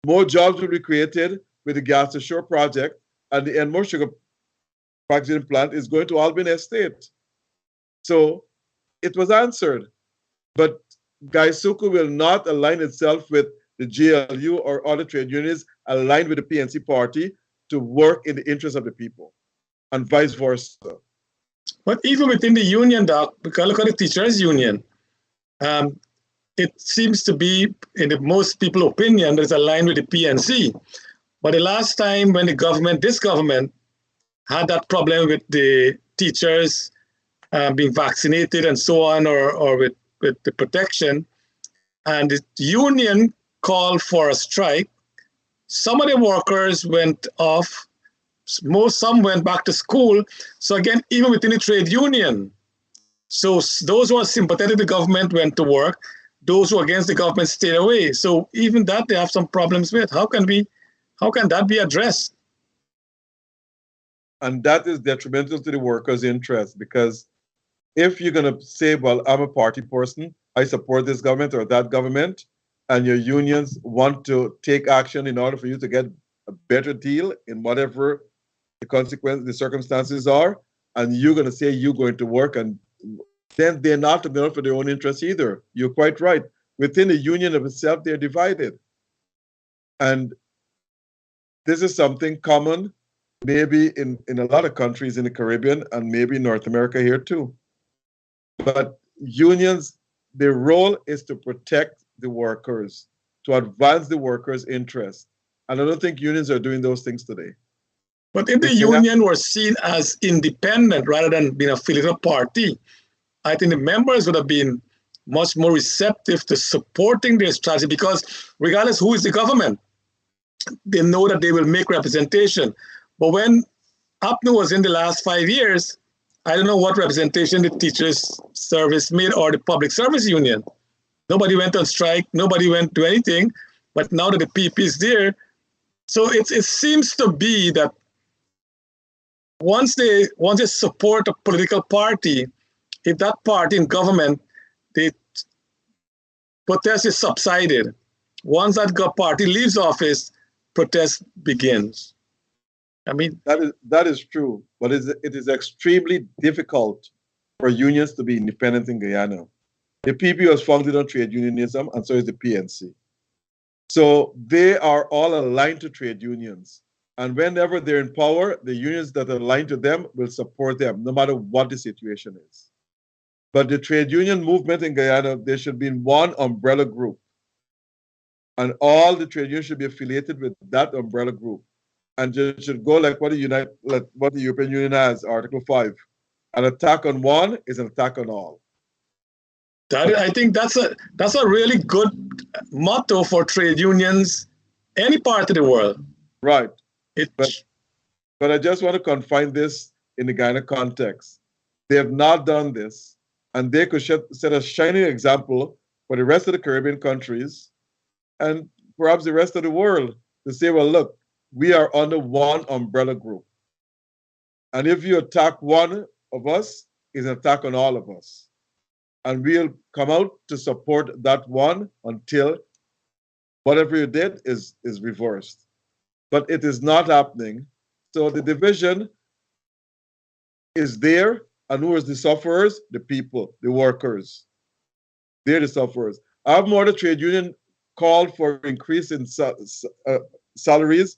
More jobs will be created with the Gas to Shore project, and the Enmore sugar packaging plant is going to Albany Estate. So it was answered. But Gaisuku will not align itself with the GLU or other trade unions aligned with the PNC party to work in the interest of the people, and vice versa. But even within the union, Doc, because look at the teachers' union, it seems to be, in the most people's opinion, that it's aligned with the PNC. But the last time when this government had that problem with the teachers being vaccinated and so on, or with the protection, and the union called for a strike, some of the workers went off, some went back to school. So again, even within the trade union, so those who are sympathetic to the government went to work, those who are against the government stayed away. So even that they have some problems with. How can that be addressed? And that is detrimental to the workers' interest, because if you're going to say, well, I'm a party person, I support this government or that government, and your unions want to take action in order for you to get a better deal in whatever the circumstances are, and you're going to say you're going to work, and then they're not looking out for their own interests either. You're quite right. Within the union of itself, they're divided. And this is something common maybe in a lot of countries in the Caribbean and maybe North America here too. But unions, their role is to protect the workers, to advance the workers' interests. And I don't think unions are doing those things today. But if the union were seen as independent rather than being affiliated to a party, I think the members would have been much more receptive to supporting their strategy, because regardless who is the government, they know that they will make representation. But when APNU was in the last 5 years, I don't know what representation the teachers' service made or the public service union. Nobody went on strike, nobody went to anything, but now that the PP is there, so it seems to be that once they support a political party, if that party in government, the protest is subsided. Once that party leaves office, protest begins. I mean, that is true, but it is extremely difficult for unions to be independent in Guyana. The PP was founded on trade unionism, and so is the PNC. So they are all aligned to trade unions. And whenever they're in power, the unions that are aligned to them will support them, no matter what the situation is. But the trade union movement in Guyana, there should be one umbrella group. And all the trade unions should be affiliated with that umbrella group. And just should go like what the European Union has, Article 5. An attack on one is an attack on all. I think that's a really good motto for trade unions, any part of the world. Right. But I just want to confine this in the Guyana context. They have not done this. and they could set a shining example for the rest of the Caribbean countries and perhaps the rest of the world to say, well, look, we are under one umbrella group. And if you attack one of us, it's an attack on all of us. And we'll come out to support that one until whatever you did is reversed. But it is not happening. So the division is there. And who is the sufferers? The people, the workers. They're the sufferers. I have more the trade union called for increase in salaries.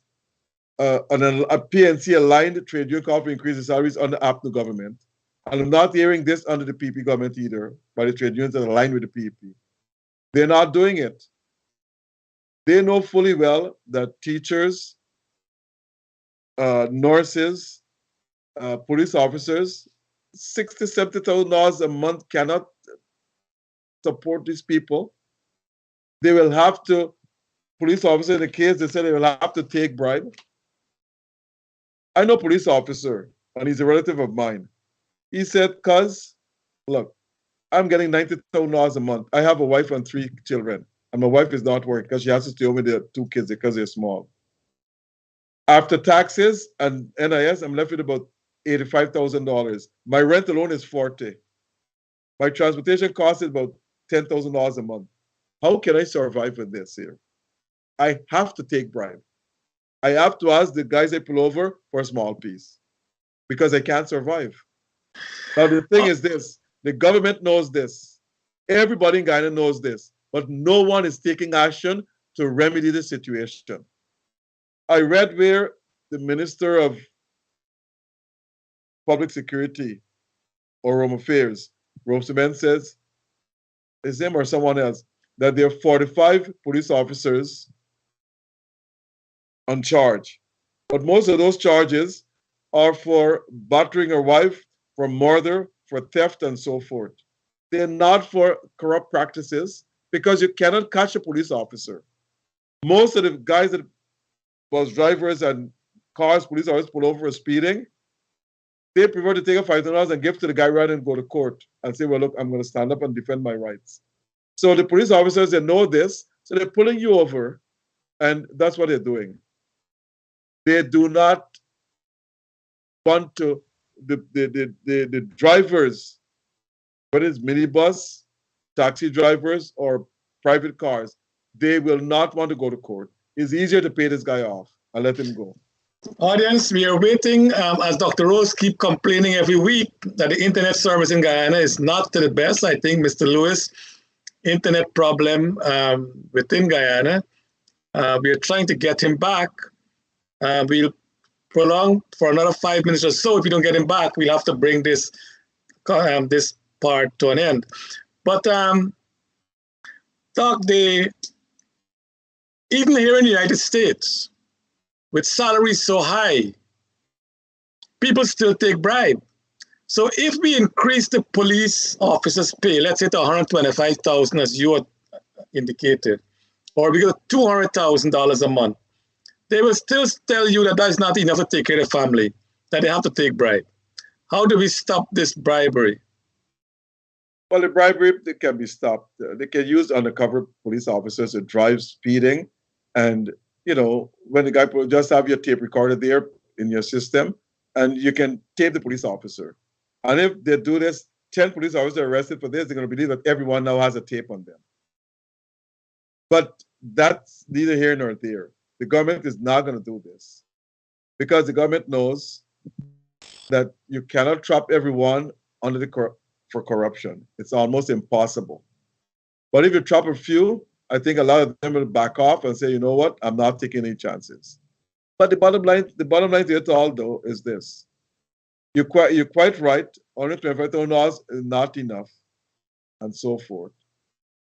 On a PNC aligned trade union called for increase in salaries under APNU government. And I'm not hearing this under the PP government either, by the trade unions that align with the PP. They're not doing it. They know fully well that teachers, nurses, police officers, $60,000 to $70,000 a month cannot support these people. They will have to, police officer in the case, they said they will have to take bribe. I know a police officer, and he's a relative of mine. He said, cuz, look, I'm getting $90,000 a month. I have a wife and 3 children, and my wife is not working because she has to stay home with their 2 kids because they're small. After taxes and NIS, I'm left with about $85,000. My rent alone is $40,000. My transportation cost is about $10,000 a month. How can I survive with this here? I have to take bribe. I have to ask the guys I pull over for a small piece because I can't survive. Now, the thing is this, the government knows this. Everybody in Guyana knows this, but no one is taking action to remedy the situation. I read where the Minister of Public Security or Home Affairs, Roseman, says, is him or someone else, that there are 45 police officers on charge. But most of those charges are for battering a wife, for murder, for theft, and so forth. They're not for corrupt practices because you cannot catch a police officer. Most of the guys that bus drivers and cars, police officers pull over for speeding, they prefer to take a $5,000 and give to the guy rather than go to court and say, well, look, I'm going to stand up and defend my rights. So the police officers, they know this, so they're pulling you over, and that's what they're doing. They do not want to, the drivers, whether it's minibus, taxi drivers, or private cars, they will not want to go to court. It's easier to pay this guy off and let him go. Audience, we are waiting as Dr. Rose keep complaining every week that the internet service in Guyana is not to the best. I think Mr. Lewis, internet problem within Guyana. We are trying to get him back. We'll prolong for another 5 minutes or so. If we don't get him back, we'll have to bring this this part to an end. But Doc, even here in the United States, with salaries so high, people still take bribe. So if we increase the police officers' pay, let's say to $125,000 as you indicated, or we go $200,000 a month, they will still tell you that that's not enough to take care of the family, that they have to take bribe. How do we stop this bribery? Well, the bribery, they can be stopped. They can use undercover police officers to drive speeding. And, you know, when the guy will just have your tape recorder there in your system, and you can tape the police officer. And if they do this, 10 police officers are arrested for this, they're going to believe that everyone now has a tape on them. But that's neither here nor there. The government is not going to do this because the government knows that you cannot trap everyone under for corruption. It's almost impossible. But if you trap a few, I think a lot of them will back off and say, you know what, I'm not taking any chances. But the bottom line to it all, though, is this. You're quite right. Only $25,000 is not enough, and so forth.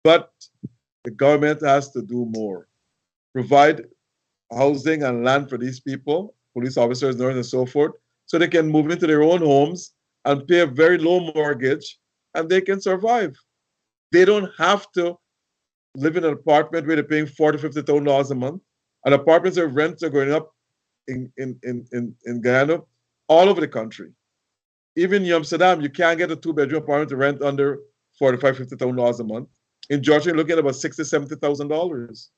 But the government has to do more. Provide housing and land for these people, police officers, nurses, and so forth, so they can move into their own homes and pay a very low mortgage, and they can survive. They don't have to live in an apartment where they're paying $40,000 to $50,000 a month. And apartments or rents are going up in Guyana all over the country. Even in Amsterdam, you can't get a 2-bedroom apartment to rent under $45,000-$50,000 a month. In Georgia, you're looking at about $60,000-$70,000.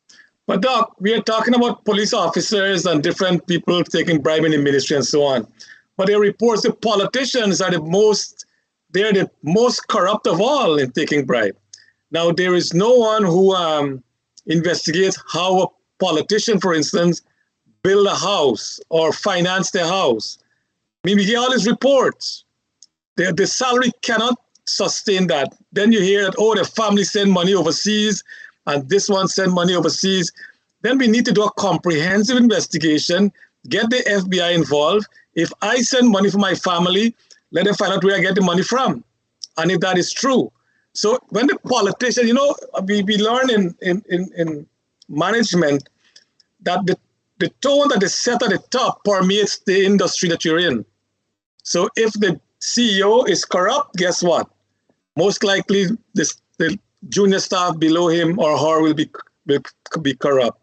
But Doc, we are talking about police officers and different people taking bribe in the ministry and so on. But there are reports the politicians are the most corrupt of all in taking bribe. Now, there is no one who investigates how a politician, for instance, build a house or finance their house. I mean, we get all these reports. The salary cannot sustain that. Then you hear that, oh, the family send money overseas and this one send money overseas. Then we need to do a comprehensive investigation, get the FBI involved. If I send money for my family, let them find out where I get the money from. And if that is true. So when the politician, you know, we learn in management that the tone that is set at the top permeates the industry that you're in. So if the CEO is corrupt, guess what? Most likely the junior staff below him or her will be corrupt.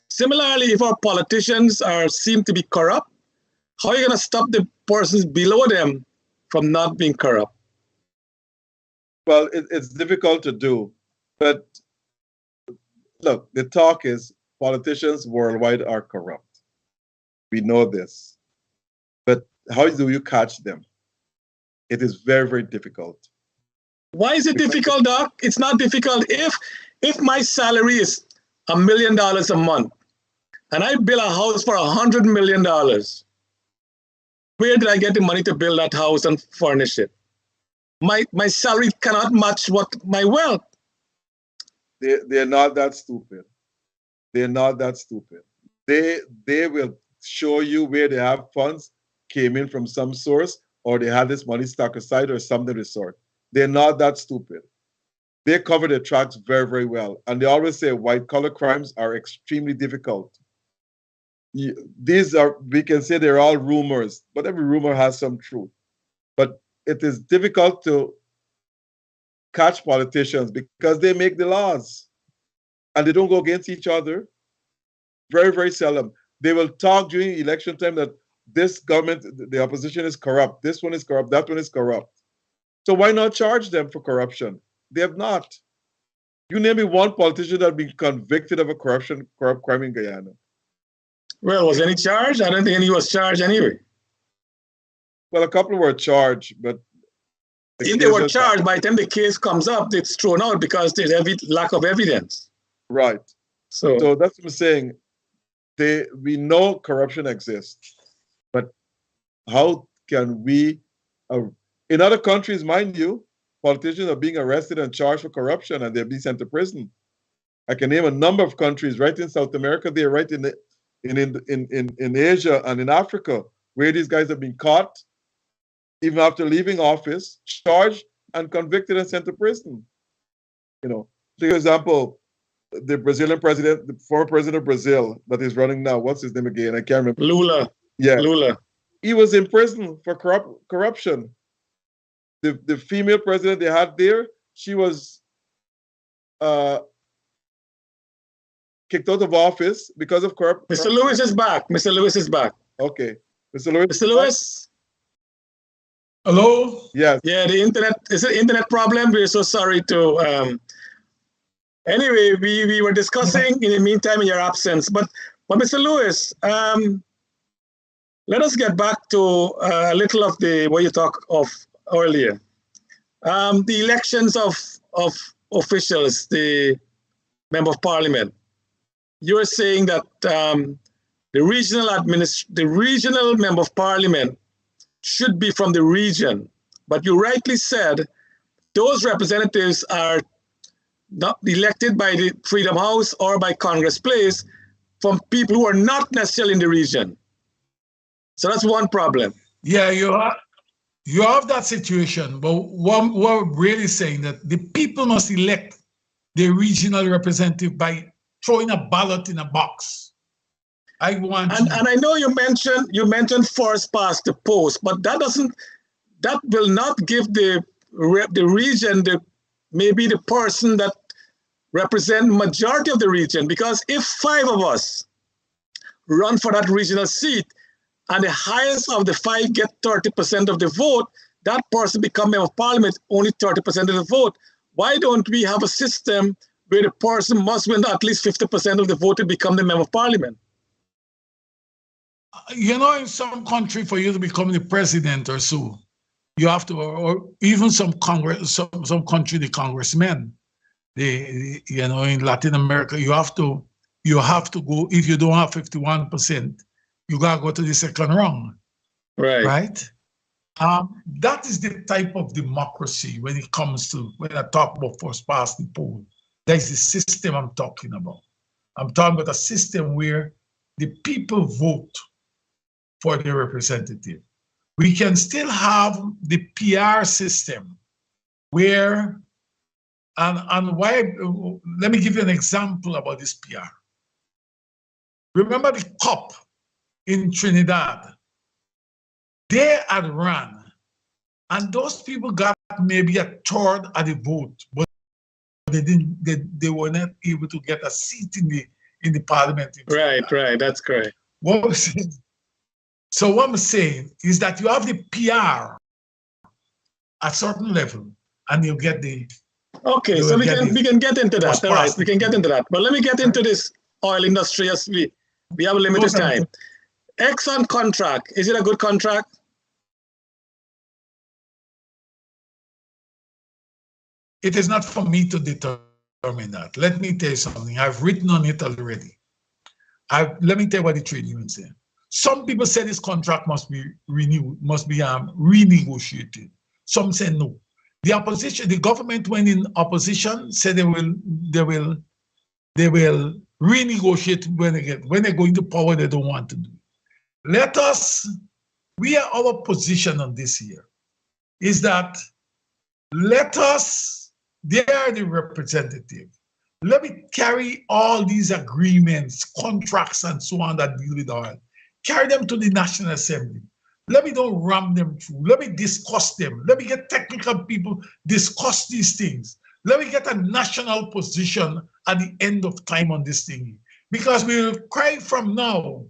Similarly, if our politicians seem to be corrupt, how are you going to stop the persons below them from not being corrupt? Well, it's difficult to do, but look, the talk is politicians worldwide are corrupt. We know this, but how do you catch them? It is very, very difficult. Why is it difficult, Doc? It's not difficult. If my salary is $1 million a month and I build a house for $100 million, where did I get the money to build that house and furnish it? My salary cannot match what my wealth. They're not that stupid. They're not that stupid. They will show you where they have funds came in from some source, or they had this money stuck aside or something of the sort. They're not that stupid. They cover their tracks very, very well. And they always say white-collar crimes are extremely difficult. We can say they're all rumors, but every rumor has some truth. But it is difficult to catch politicians because they make the laws and they don't go against each other. Very, very seldom. They will talk during election time that this government, the opposition is corrupt. This one is corrupt. That one is corrupt. So why not charge them for corruption? They have not. You name me one politician that has been convicted of a corrupt crime in Guyana. Well, was any charge? I don't think any was charged anyway. Well, a couple were charged, but if they were charged, by the time the case comes up, it's thrown out because there's lack of evidence. Right. So that's what I'm saying. We know corruption exists, but how can we? In other countries, mind you, politicians are being arrested and charged for corruption, and they're being sent to prison. I can name a number of countries right in South America. They're right in Asia and in Africa, where these guys have been caught, even after leaving office, charged and convicted and sent to prison. You know, for example, the Brazilian president, the former president of Brazil that is running now, what's his name again? I can't remember. Lula. Yeah. Lula. He was in prison for corruption. The female president they had there, she was kicked out of office because of corruption. Mr. Lewis is back. Mr. Lewis is back. Okay. Mr. Lewis. Mr. Lewis. Hello? Yes. Yeah, the internet, it's an internet problem. We're so sorry to anyway, we were discussing in the meantime in your absence. But Mr. Lewis, let us get back to a little of what you talked of earlier. The elections of officials, the member of parliament. You're saying that the regional member of parliament should be from the region, but you rightly said those representatives are not elected by the Freedom House or by Congress Place from people who are not necessarily in the region. So that's one problem. Yeah, you have that situation, but what we're really saying that the people must elect the regional representative by throwing a ballot in a box. And I know you mentioned first past the post, but that will not give the region maybe the person that represent majority of the region, because if 5 of us run for that regional seat and the highest of the 5 get 30% of the vote, that person become member of parliament, only 30% of the vote. Why don't we have a system where the person must win at least 50% of the vote to become the member of parliament? You know, in some country, for you to become the president or so, you have to, or even some country, the congressmen, you know, in Latin America, you have to go, if you don't have 51%, you gotta go to the second round. Right? That is the type of democracy when it comes to, when I talk about first past the poll. That is the system I'm talking about. I'm talking about a system where the people vote for their representative. We can still have the PR system where, and why, let me give you an example about this PR. Remember the COP in Trinidad? They had run, and those people got maybe a third of the vote, but they were not able to get a seat in the parliament. Right, that's correct. So what I'm saying is that you have the PR at a certain level, and you get the. Okay, so we can get into that. All right, we can get into that. But let me get into this oil industry as we have a limited time. Exxon contract, is it a good contract? It is not for me to determine that. Let me tell you something. I've written on it already. Let me tell you what the trade union said. Some people say this contract must be renewed, must be renegotiated. Some say no. The opposition, the government, when in opposition, said they will renegotiate when they go into power. They don't want to do. Our position on this here is that they are the representative. Let me carry all these agreements, contracts, and so on that deal with oil. Carry them to the National Assembly. Let me don't ram them through. Let me discuss them. Let me get technical people discuss these things. Let me get a national position at the end of time on this thing. Because we will cry from now.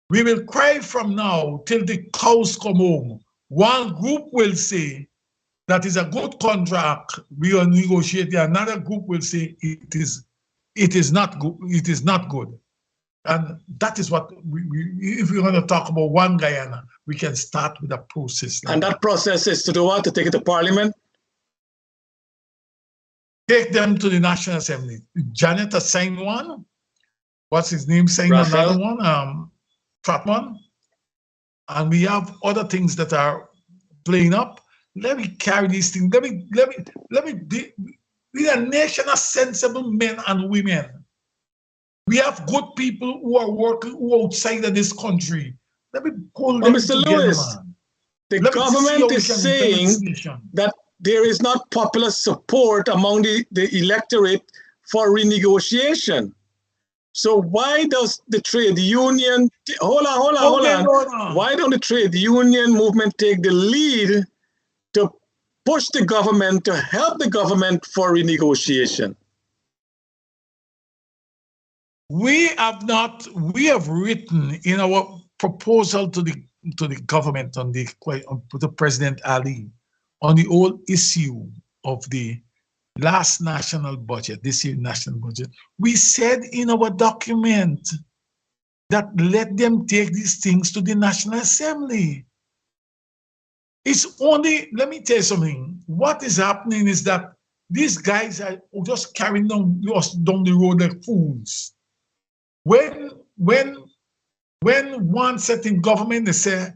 We will cry from now till the cows come home. One group will say that is a good contract, we will negotiate. Another group will say it is not good. It is not good. And that is what if we're going to talk about one Guyana, we can start with a process. And that process is to do what? To take it to Parliament? Take them to the National Assembly. Janet has signed one. What's his name? Signed another one. Trotman. And we have other things that are playing up. Let me carry these things. Let me be a nation of sensible men and women. We have good people who are working outside of this country. Let me pull them Mr. together, Lewis, man. the government is saying that there is not popular support among the electorate for renegotiation. So why does the trade union, hold on. Why don't the trade union movement take the lead to push the government, to help the government for renegotiation? We have written in our proposal to the government on the President Ali on the whole issue of the last national budget, this year's national budget. We said in our document that let them take these things to the National Assembly. It's only, let me tell you something. What is happening is that these guys are just carrying down the road like fools. When one set in government, they say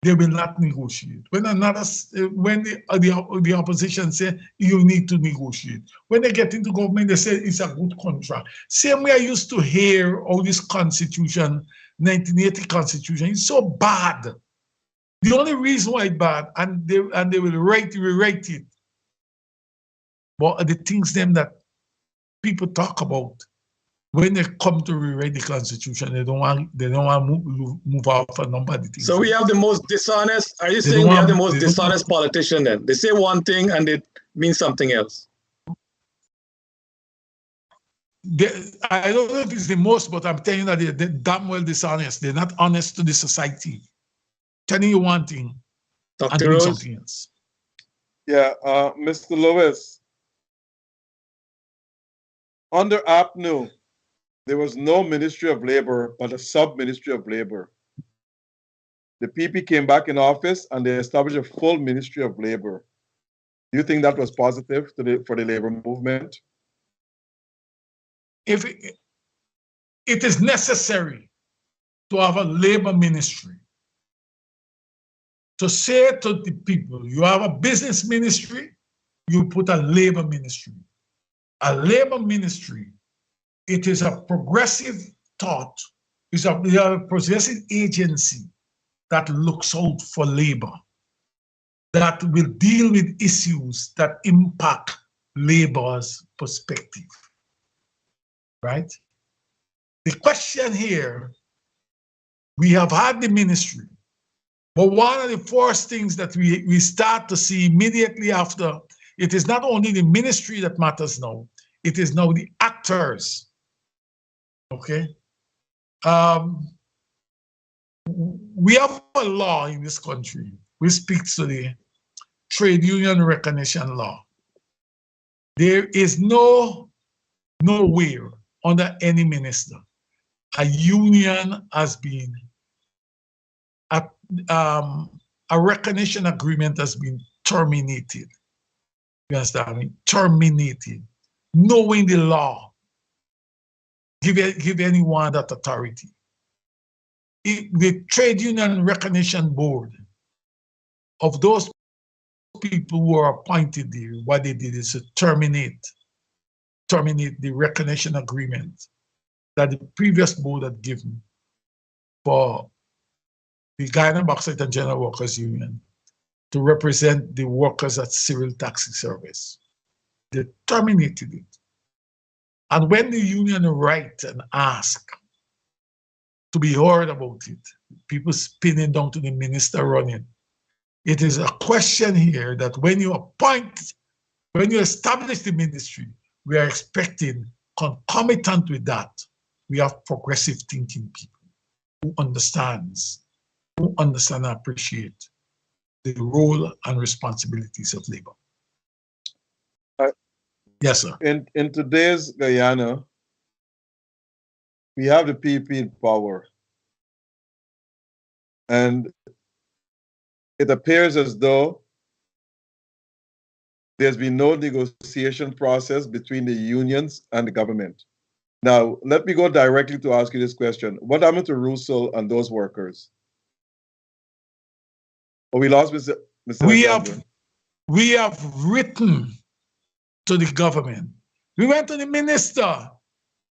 they will not negotiate. When the opposition say you need to negotiate. When they get into government, they say it's a good contract. Same way I used to hear all this constitution, 1980 constitution, it's so bad. The only reason why it's bad, and they will rewrite it. But the things them that people talk about, when they come to rewrite the constitution, they don't want to move off a number of the things. So we have the most dishonest. Are you saying we have the most dishonest politician then? They say one thing and it means something else. I don't know if it's the most, but I'm telling you that they're damn well dishonest. They're not honest to the society. Telling you one thing. Dr. and doing Rose? something else. Yeah, Mr. Lewis, under APNU, there was no Ministry of Labor, but a sub-Ministry of Labor. The PP came back in office and they established a full Ministry of Labor. Do you think that was positive for the labor movement? If it is necessary to have a labor ministry, to say to the people, you have a business ministry, you put a labor ministry. A labor ministry, it is a progressive thought, it's a progressive agency that looks out for labor, that will deal with issues that impact labor's perspective, right? The question here, we have had the ministry, but one of the first things that we start to see immediately after, it is not only the ministry that matters now, it is now the actors, okay? We have a law in this country which speaks to the trade union recognition law. There is nowhere under any minister a union has been, a recognition agreement has been terminated. You understand me? Terminated. Knowing the law, give anyone that authority. The Trade Union Recognition Board, of those people who are appointed there, what they did is to terminate the recognition agreement that the previous board had given for the Guyana Bauxite and General Workers Union to represent the workers at Civil Taxi Service. They terminated it. And when the union write and ask to be heard about it, people spinning down to the minister running. It is a question here that when you establish the ministry, we are expecting concomitant with that, we have progressive thinking people who understand and appreciate the role and responsibilities of labor. Yes, sir. In today's Guyana, we have the PP in power. And it appears as though there's been no negotiation process between the unions and the government. Now, let me go directly to ask you this question. What happened to Russell and those workers? Oh, we lost Mr. We have written to the government. We went to the minister.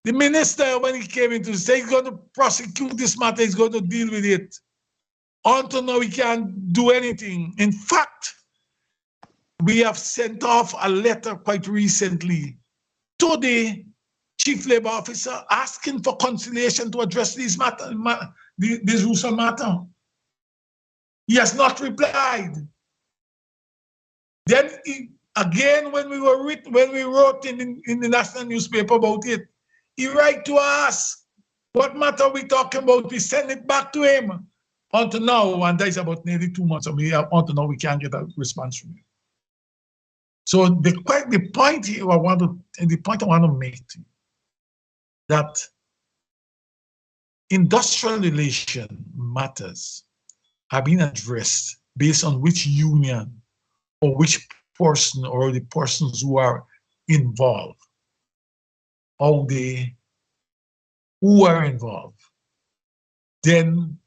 The minister, when he came into the state, he's going to prosecute this matter, he's going to deal with it. Until now, we can't do anything. In fact, we have sent off a letter quite recently to the chief labor officer asking for conciliation to address this Russell matter. He has not replied. Then again, when we wrote in the national newspaper about it, he write to us, what matter are we talking about? We send it back to him. Until now, and that is about nearly 2 months, and until now we can't get a response from him. So the point I want to make to you, that industrial relation matters are being addressed based on which union or which person or the persons who are involved, who are involved. Then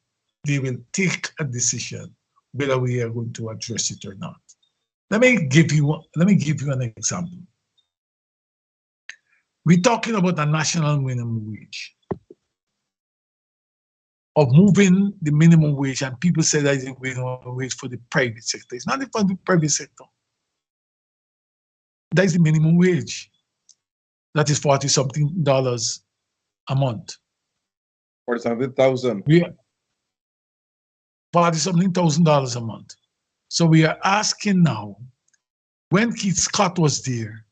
they will take a decision whether we are going to address it or not. Let me give you an example. We're talking about a national minimum wage, of moving the minimum wage, and people say that is a minimum wage for the private sector. It's not for the private sector. That is the minimum wage. That is $40-something a month. 40,000. $40-something thousand a month. So we are asking now, when Keith Scott was there,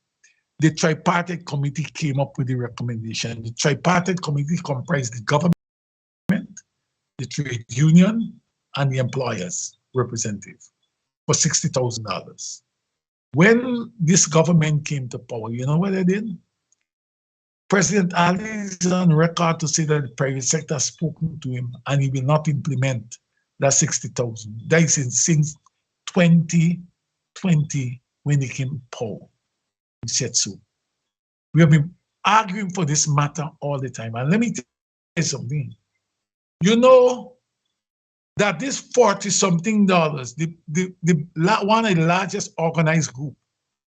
the tripartite committee came up with the recommendation. The tripartite committee comprised the government, the trade union, and the employers' representative. for $60,000. When this government came to power, you know what they did? President Ali is on record to say that the private sector has spoken to him and he will not implement that 60,000. That is since 2020 when he came to power. He said so. We have been arguing for this matter all the time. And let me tell you something. You know that this $40-something, one of the largest organized group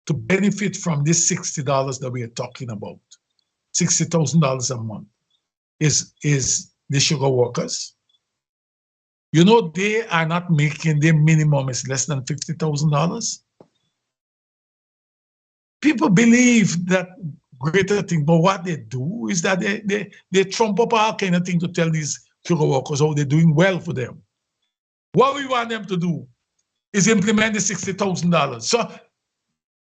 to benefit from this $60 that we are talking about, $60,000 a month, is the sugar workers. You know, they are not making, their minimum is less than $50,000. People believe that greater thing, but what they do is that they trump up all kind of thing to tell these sugar workers how they're doing well for them. What we want them to do is implement the $60,000. So,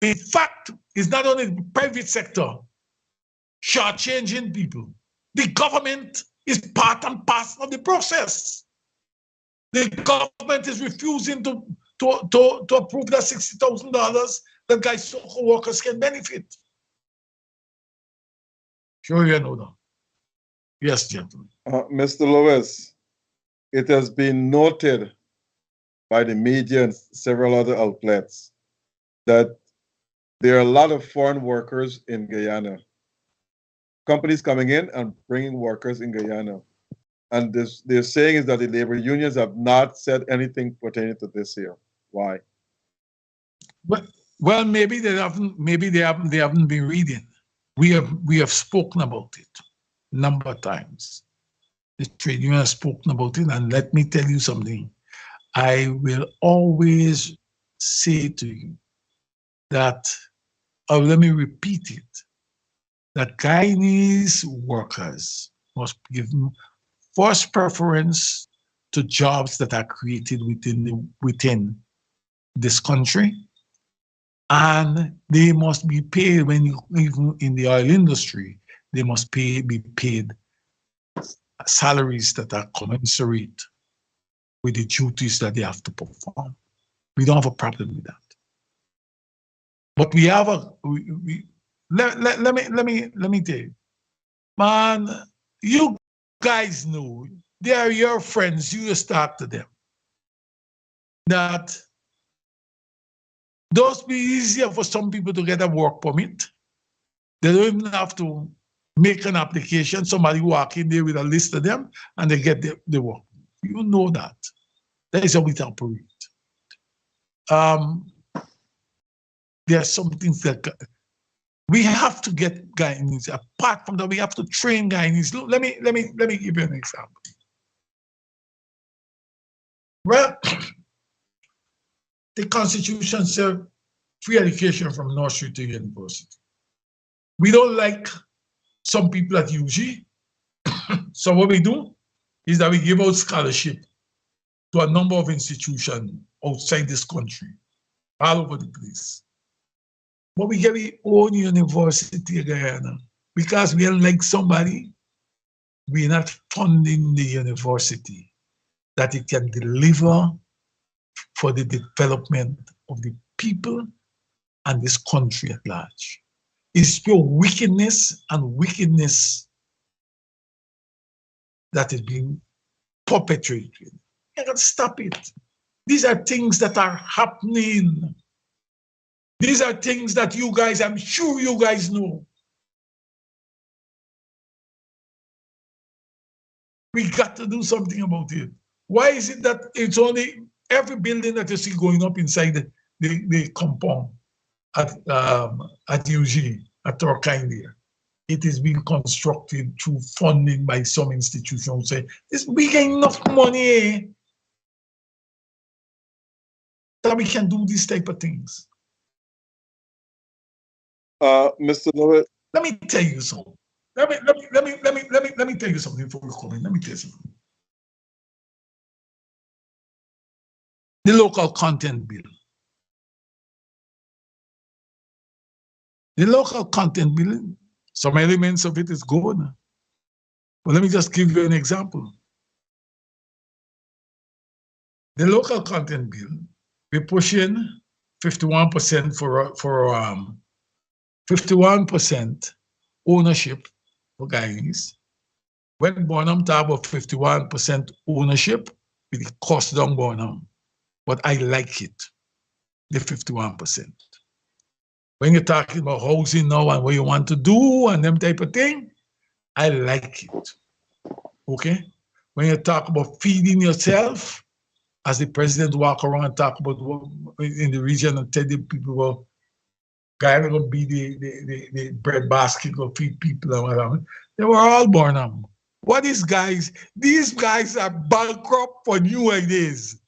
in fact, it's not only the private sector shortchanging people. The government is part and parcel of the process. The government is refusing to approve that $60,000 that guys sugar workers can benefit. Sure, you know that. Yes, gentlemen. Mr. Lewis, it has been noted by the media and several other outlets that there are a lot of foreign workers in Guyana. Companies coming in and bringing workers in Guyana. And they're saying is that the labor unions have not said anything pertaining to this here. Why? Well, maybe they haven't been reading. We have spoken about it a number of times. The trade union has spoken about it, and let me tell you something. I will always say to you that, or let me repeat it, that Guyanese workers must give first preference to jobs that are created within this country, and they must be paid even in the oil industry. They must be paid salaries that are commensurate with the duties that they have to perform. We don't have a problem with that. But we have let me tell you, man, you guys know, they are your friends, you just talk to them. That those be easier for some people to get a work permit. They don't even have to make an application. Somebody walk in there with a list of them and they get the work. You know that. That is how we operate. There are some things that we have to get Guyanese. Apart from that, we have to train Guyanese. Look, let me give you an example. Well, the Constitution says free education from nursery to university. We don't like some people at UG. So what we do is that we give out scholarship to a number of institutions outside this country, all over the place. But we get our own university in Guyana. Because we don't like somebody, we're not funding the university that it can deliver for the development of the people and this country at large. It's pure wickedness and wickedness that is being perpetrated. You got to stop it. These are things that are happening. These are things that you guys, I'm sure you guys know. We got to do something about it. Why is it that it's only every building that you see going up inside the compound at UG, at Turkine there, it is being constructed through funding by some institution who say, we get enough money that we can do these type of things. Mr. Lewis. Let me tell you something. Let me tell you something before we come in. Let me tell you something. The local content bill. The local content bill, some elements of it is good. But let me just give you an example. The local content bill we're pushing 51% for 51% ownership for Guyanese. When Bonham talk about 51% ownership, it costs down Bonham. But I like it, the 51%. When you're talking about housing now and what you want to do and them type of thing, I like it. Okay? When you talk about feeding yourself, as the president walk around and talk about in the region and tell the people, well, guys are going to be the bread basket, go feed people and whatever. They were all born on. What is guys? These guys are bankrupt for new ideas.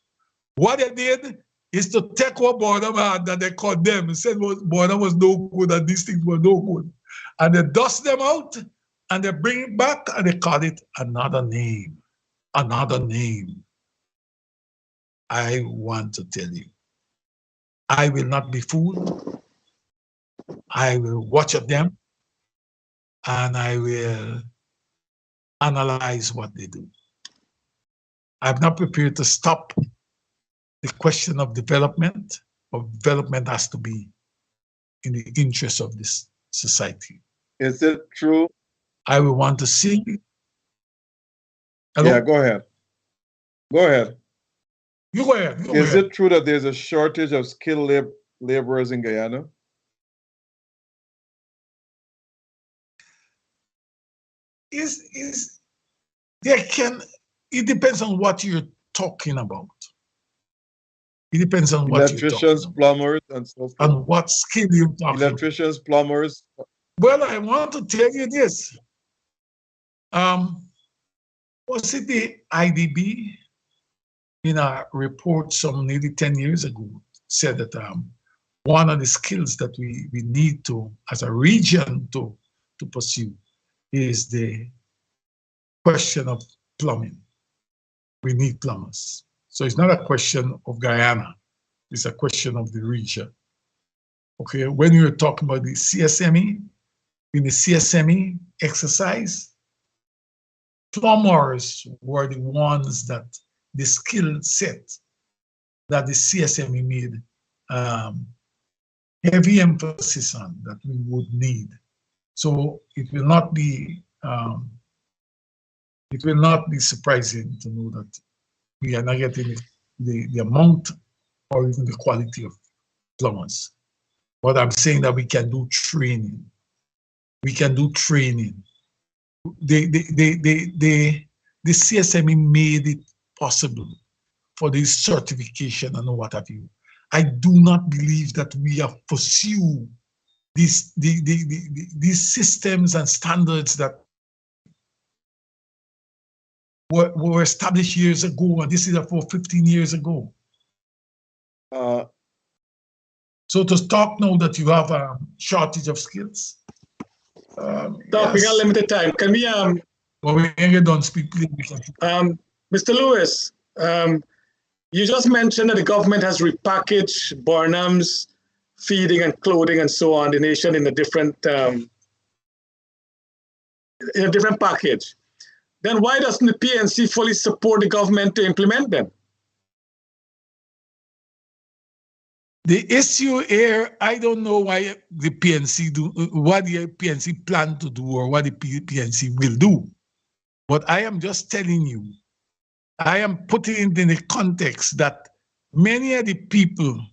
What they did is to take what Bonham had that they condemned and said Bonham was no good and these things were no good. And they dust them out and they bring it back and they call it another name. Another name. I want to tell you, I will not be fooled. I will watch at them and I will analyze what they do. I'm not prepared to stop the question of development, but development has to be in the interest of this society. Is it true? I will want to see. Hello? Yeah, go ahead. Go ahead. You go ahead. Is it true that there's a shortage of skilled laborers in Guyana? It depends on what you're talking about. It depends on what you're talking Electricians, about. plumbers, and so forth. And what skill you're talking about. Electricians, plumbers. Well, I want to tell you this. Was it the IDB in a report some nearly 10 years ago said that one of the skills that we need to, as a region, to pursue is the question of plumbing. We need plumbers. So it's not a question of Guyana, it's a question of the region. Okay, when you're talking about the CSME, in the CSME exercise, plumbers were the ones that the skill set that the CSME made heavy emphasis on that we would need. So it will not be surprising to know that we are not getting the amount or even the quality of plumbers. But I'm saying that we can do training. We can do training. The CSME made it possible for this certification and what have you. I do not believe that we have pursued these systems and standards that were established years ago, and this is for 15 years ago. So to talk now that you have a shortage of skills. We got limited time. Can we well, we can get done speak, please. Mr. Lewis, you just mentioned that the government has repackaged Barnum's feeding and clothing and so on the nation in a different package. Then why doesn't the PNC fully support the government to implement them? The issue here, I don't know why the PNC do, what the PNC plan to do or what the PNC will do. But I am just telling you, I am putting it in the context that many of the people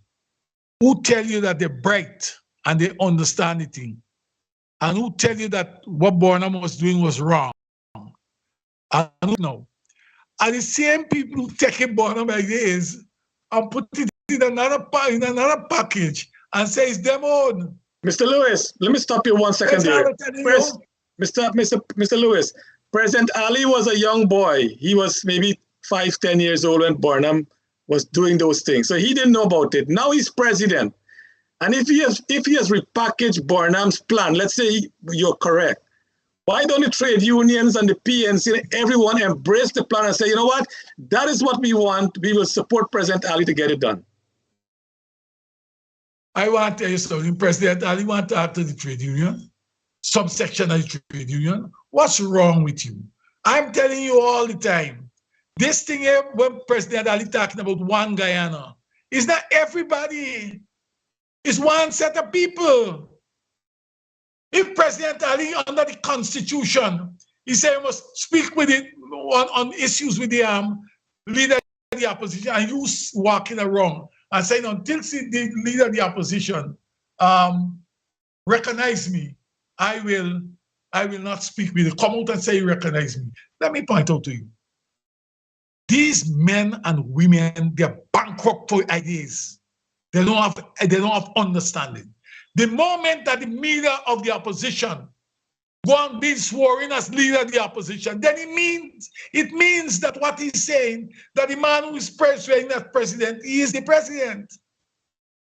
who tell you that they're bright and they understand the thing, and who tell you that what Barnum was doing was wrong, I don't know. And the same people who take Barnum ideas and put it in another package and say it's them own. Mr. Lewis, let me stop you 1 second there. Mr. Lewis, President Ali was a young boy. He was maybe 5-10 years old when Barnum was doing those things. So he didn't know about it. Now he's president. And if he has repackaged Barnum's plan, let's say you're correct, why don't the trade unions and the PNC and everyone embrace the plan and say, you know what, that is what we want. We will support President Ali to get it done. I want to tell you something. President Ali want to talk to the trade union, subsection of the trade union. What's wrong with you? I'm telling you all the time. This thing here, when President Ali talking about one Guyana, It's not everybody. It's one set of people. If President Ali, under the Constitution, he said he must speak with it on issues with the leader of the opposition, and you walking around and saying until the leader of the opposition recognize me, I will not speak with you. Come out and say you recognize me. Let me point out to you. These men and women, they're bankrupt for ideas. They don't have understanding. The moment that the leader of the opposition go and be sworn as leader of the opposition, then it means that what he's saying, that the man who is persuading as president, he is the president.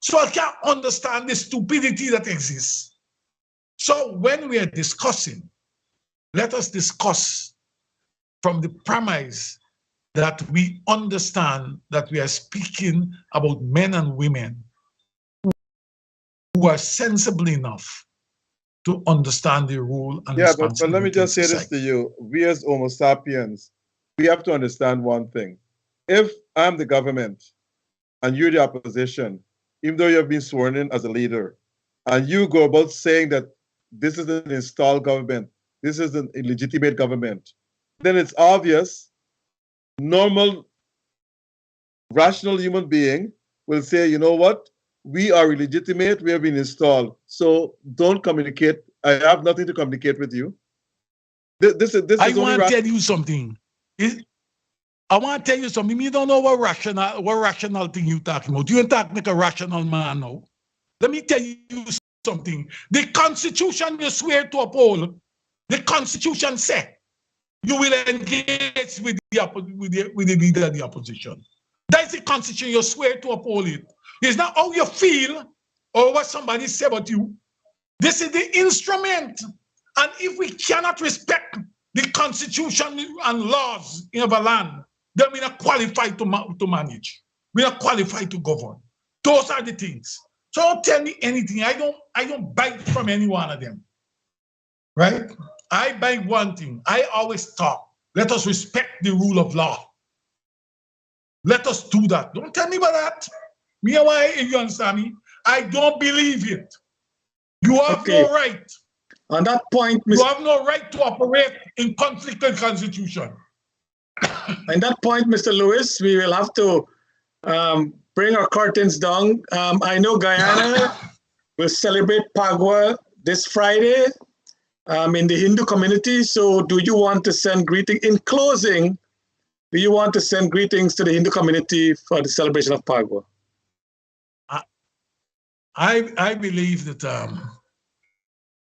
So I can't understand the stupidity that exists. So when we are discussing, let us discuss from the premise that we understand that we are speaking about men and women who are sensible enough to understand the role and responsibility. But let me just say this to you. We as Homo sapiens, we have to understand one thing. If I'm the government and you're the opposition, even though you have been sworn in as a leader, and you go about saying that this is an installed government, this is an illegitimate government, then it's obvious, normal, rational human being will say, you know what? We are illegitimate, we have been installed, so don't communicate. I have nothing to communicate with you. I want to tell you something. I want to tell you something. You don't know what rational thing you're talking about. You ain't talking like a rational man now. Let me tell you something. The Constitution you swear to uphold, the Constitution says you will engage with the leader of the opposition. That's the Constitution. You swear to uphold it. It's not how you feel or what somebody say about you. This is the instrument. And if we cannot respect the Constitution and laws in our land, then we're not qualified to manage. We're not qualified to govern. Those are the things. So don't tell me anything. I don't bite from any one of them. Right? I bite one thing. I always talk. Let us respect the rule of law. Let us do that. Don't tell me about that. Me and why, if you understand me, I don't believe it. You have no right. On that point, you have no right to operate in conflict with the Constitution. On that point, Mr. Lewis, we will have to bring our curtains down. I know Guyana will celebrate Pagwa this Friday in the Hindu community. So do you want to send greetings? In closing, do you want to send greetings to the Hindu community for the celebration of Pagwa? I believe that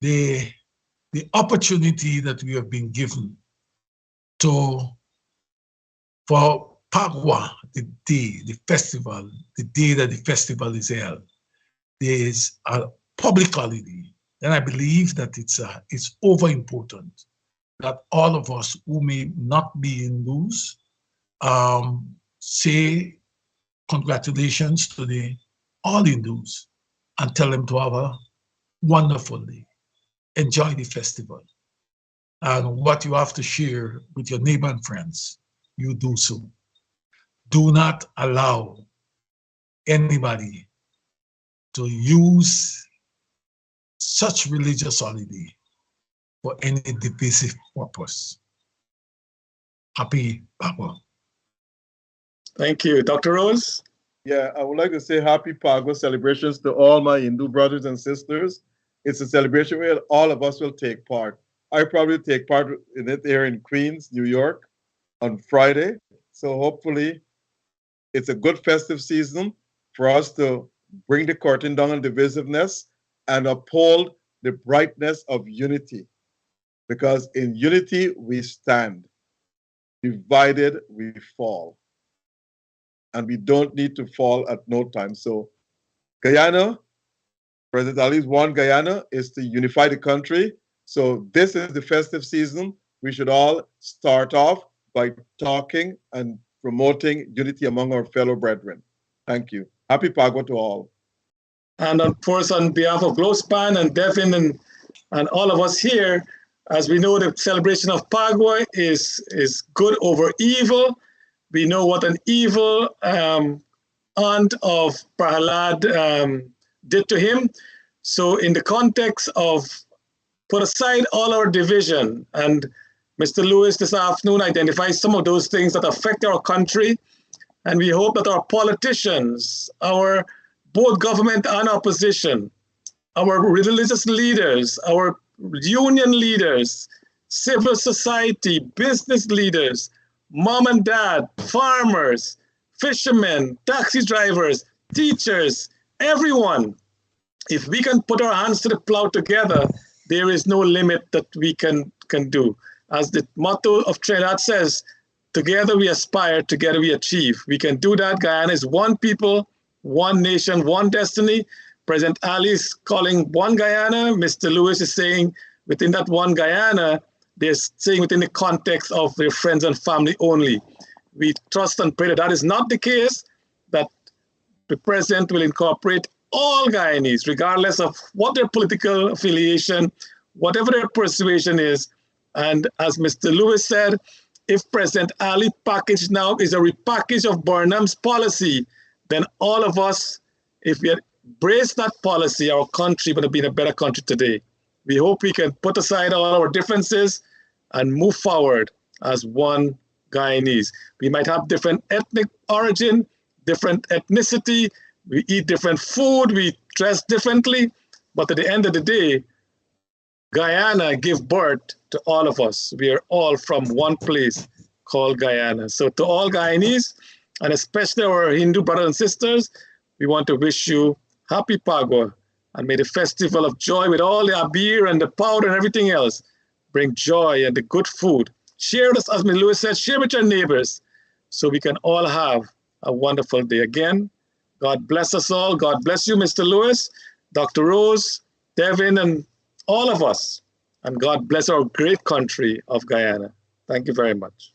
the opportunity that we have been given for Pagwa, the day that the festival is held, there is a public holiday, and I believe that it's over important that all of us who may not be Hindus say congratulations to all Hindus and tell them to have a wonderful day. Enjoy the festival. And what you have to share with your neighbor and friends, you do so. Do not allow anybody to use such religious holiday for any divisive purpose. Happy Pagwa. Thank you. Dr. Rose? Yeah, I would like to say happy Pagwa celebrations to all my Hindu brothers and sisters. It's a celebration where all of us will take part. I probably take part in it here in Queens, New York on Friday. So hopefully it's a good festive season for us to bring the curtain down on divisiveness and uphold the brightness of unity. Because in unity we stand. Divided we fall. And we don't need to fall at no time. So Guyana, President Ali's one Guyana is to unify the country. So this is the festive season. We should all start off by talking and promoting unity among our fellow brethren. Thank you. Happy Pagwa to all. And of course, on behalf of Globespan and Devin and all of us here, as we know, the celebration of Pagwa is good over evil. We know what an evil aunt of Prahalad did to him. So in the context of put aside all our division, and Mr. Lewis this afternoon identifies some of those things that affect our country, and we hope that our politicians, our both government and opposition, our religious leaders, our union leaders, civil society, business leaders, mom and dad, farmers, fishermen, taxi drivers, teachers, everyone, if we can put our hands to the plow together, there is no limit that we can do. As the motto of Trinidad says, together we aspire, together we achieve. We can do that. Guyana is one people, one nation, one destiny. President Ali is calling one Guyana. Mr. Lewis is saying within that one Guyana, they're saying within the context of their friends and family only. We trust and pray that that is not the case, that the president will incorporate all Guyanese, regardless of what their political affiliation, whatever their persuasion is. And as Mr. Lewis said, if President Ali package now is a repackage of Burnham's policy, then all of us, if we had embraced that policy, our country would have been a better country today. We hope we can put aside all our differences and move forward as one Guyanese. We might have different ethnic origin, different ethnicity, we eat different food, we dress differently, but at the end of the day, Guyana gave birth to all of us. We are all from one place called Guyana. So to all Guyanese, and especially our Hindu brothers and sisters, we want to wish you happy Pagua, and may the festival of joy with all the abir and the powder and everything else bring joy and the good food. Share this, as Ms. Lewis said, share with your neighbors so we can all have a wonderful day. Again, God bless us all. God bless you, Mr. Lewis, Dr. Rose, Devin, and all of us. And God bless our great country of Guyana. Thank you very much.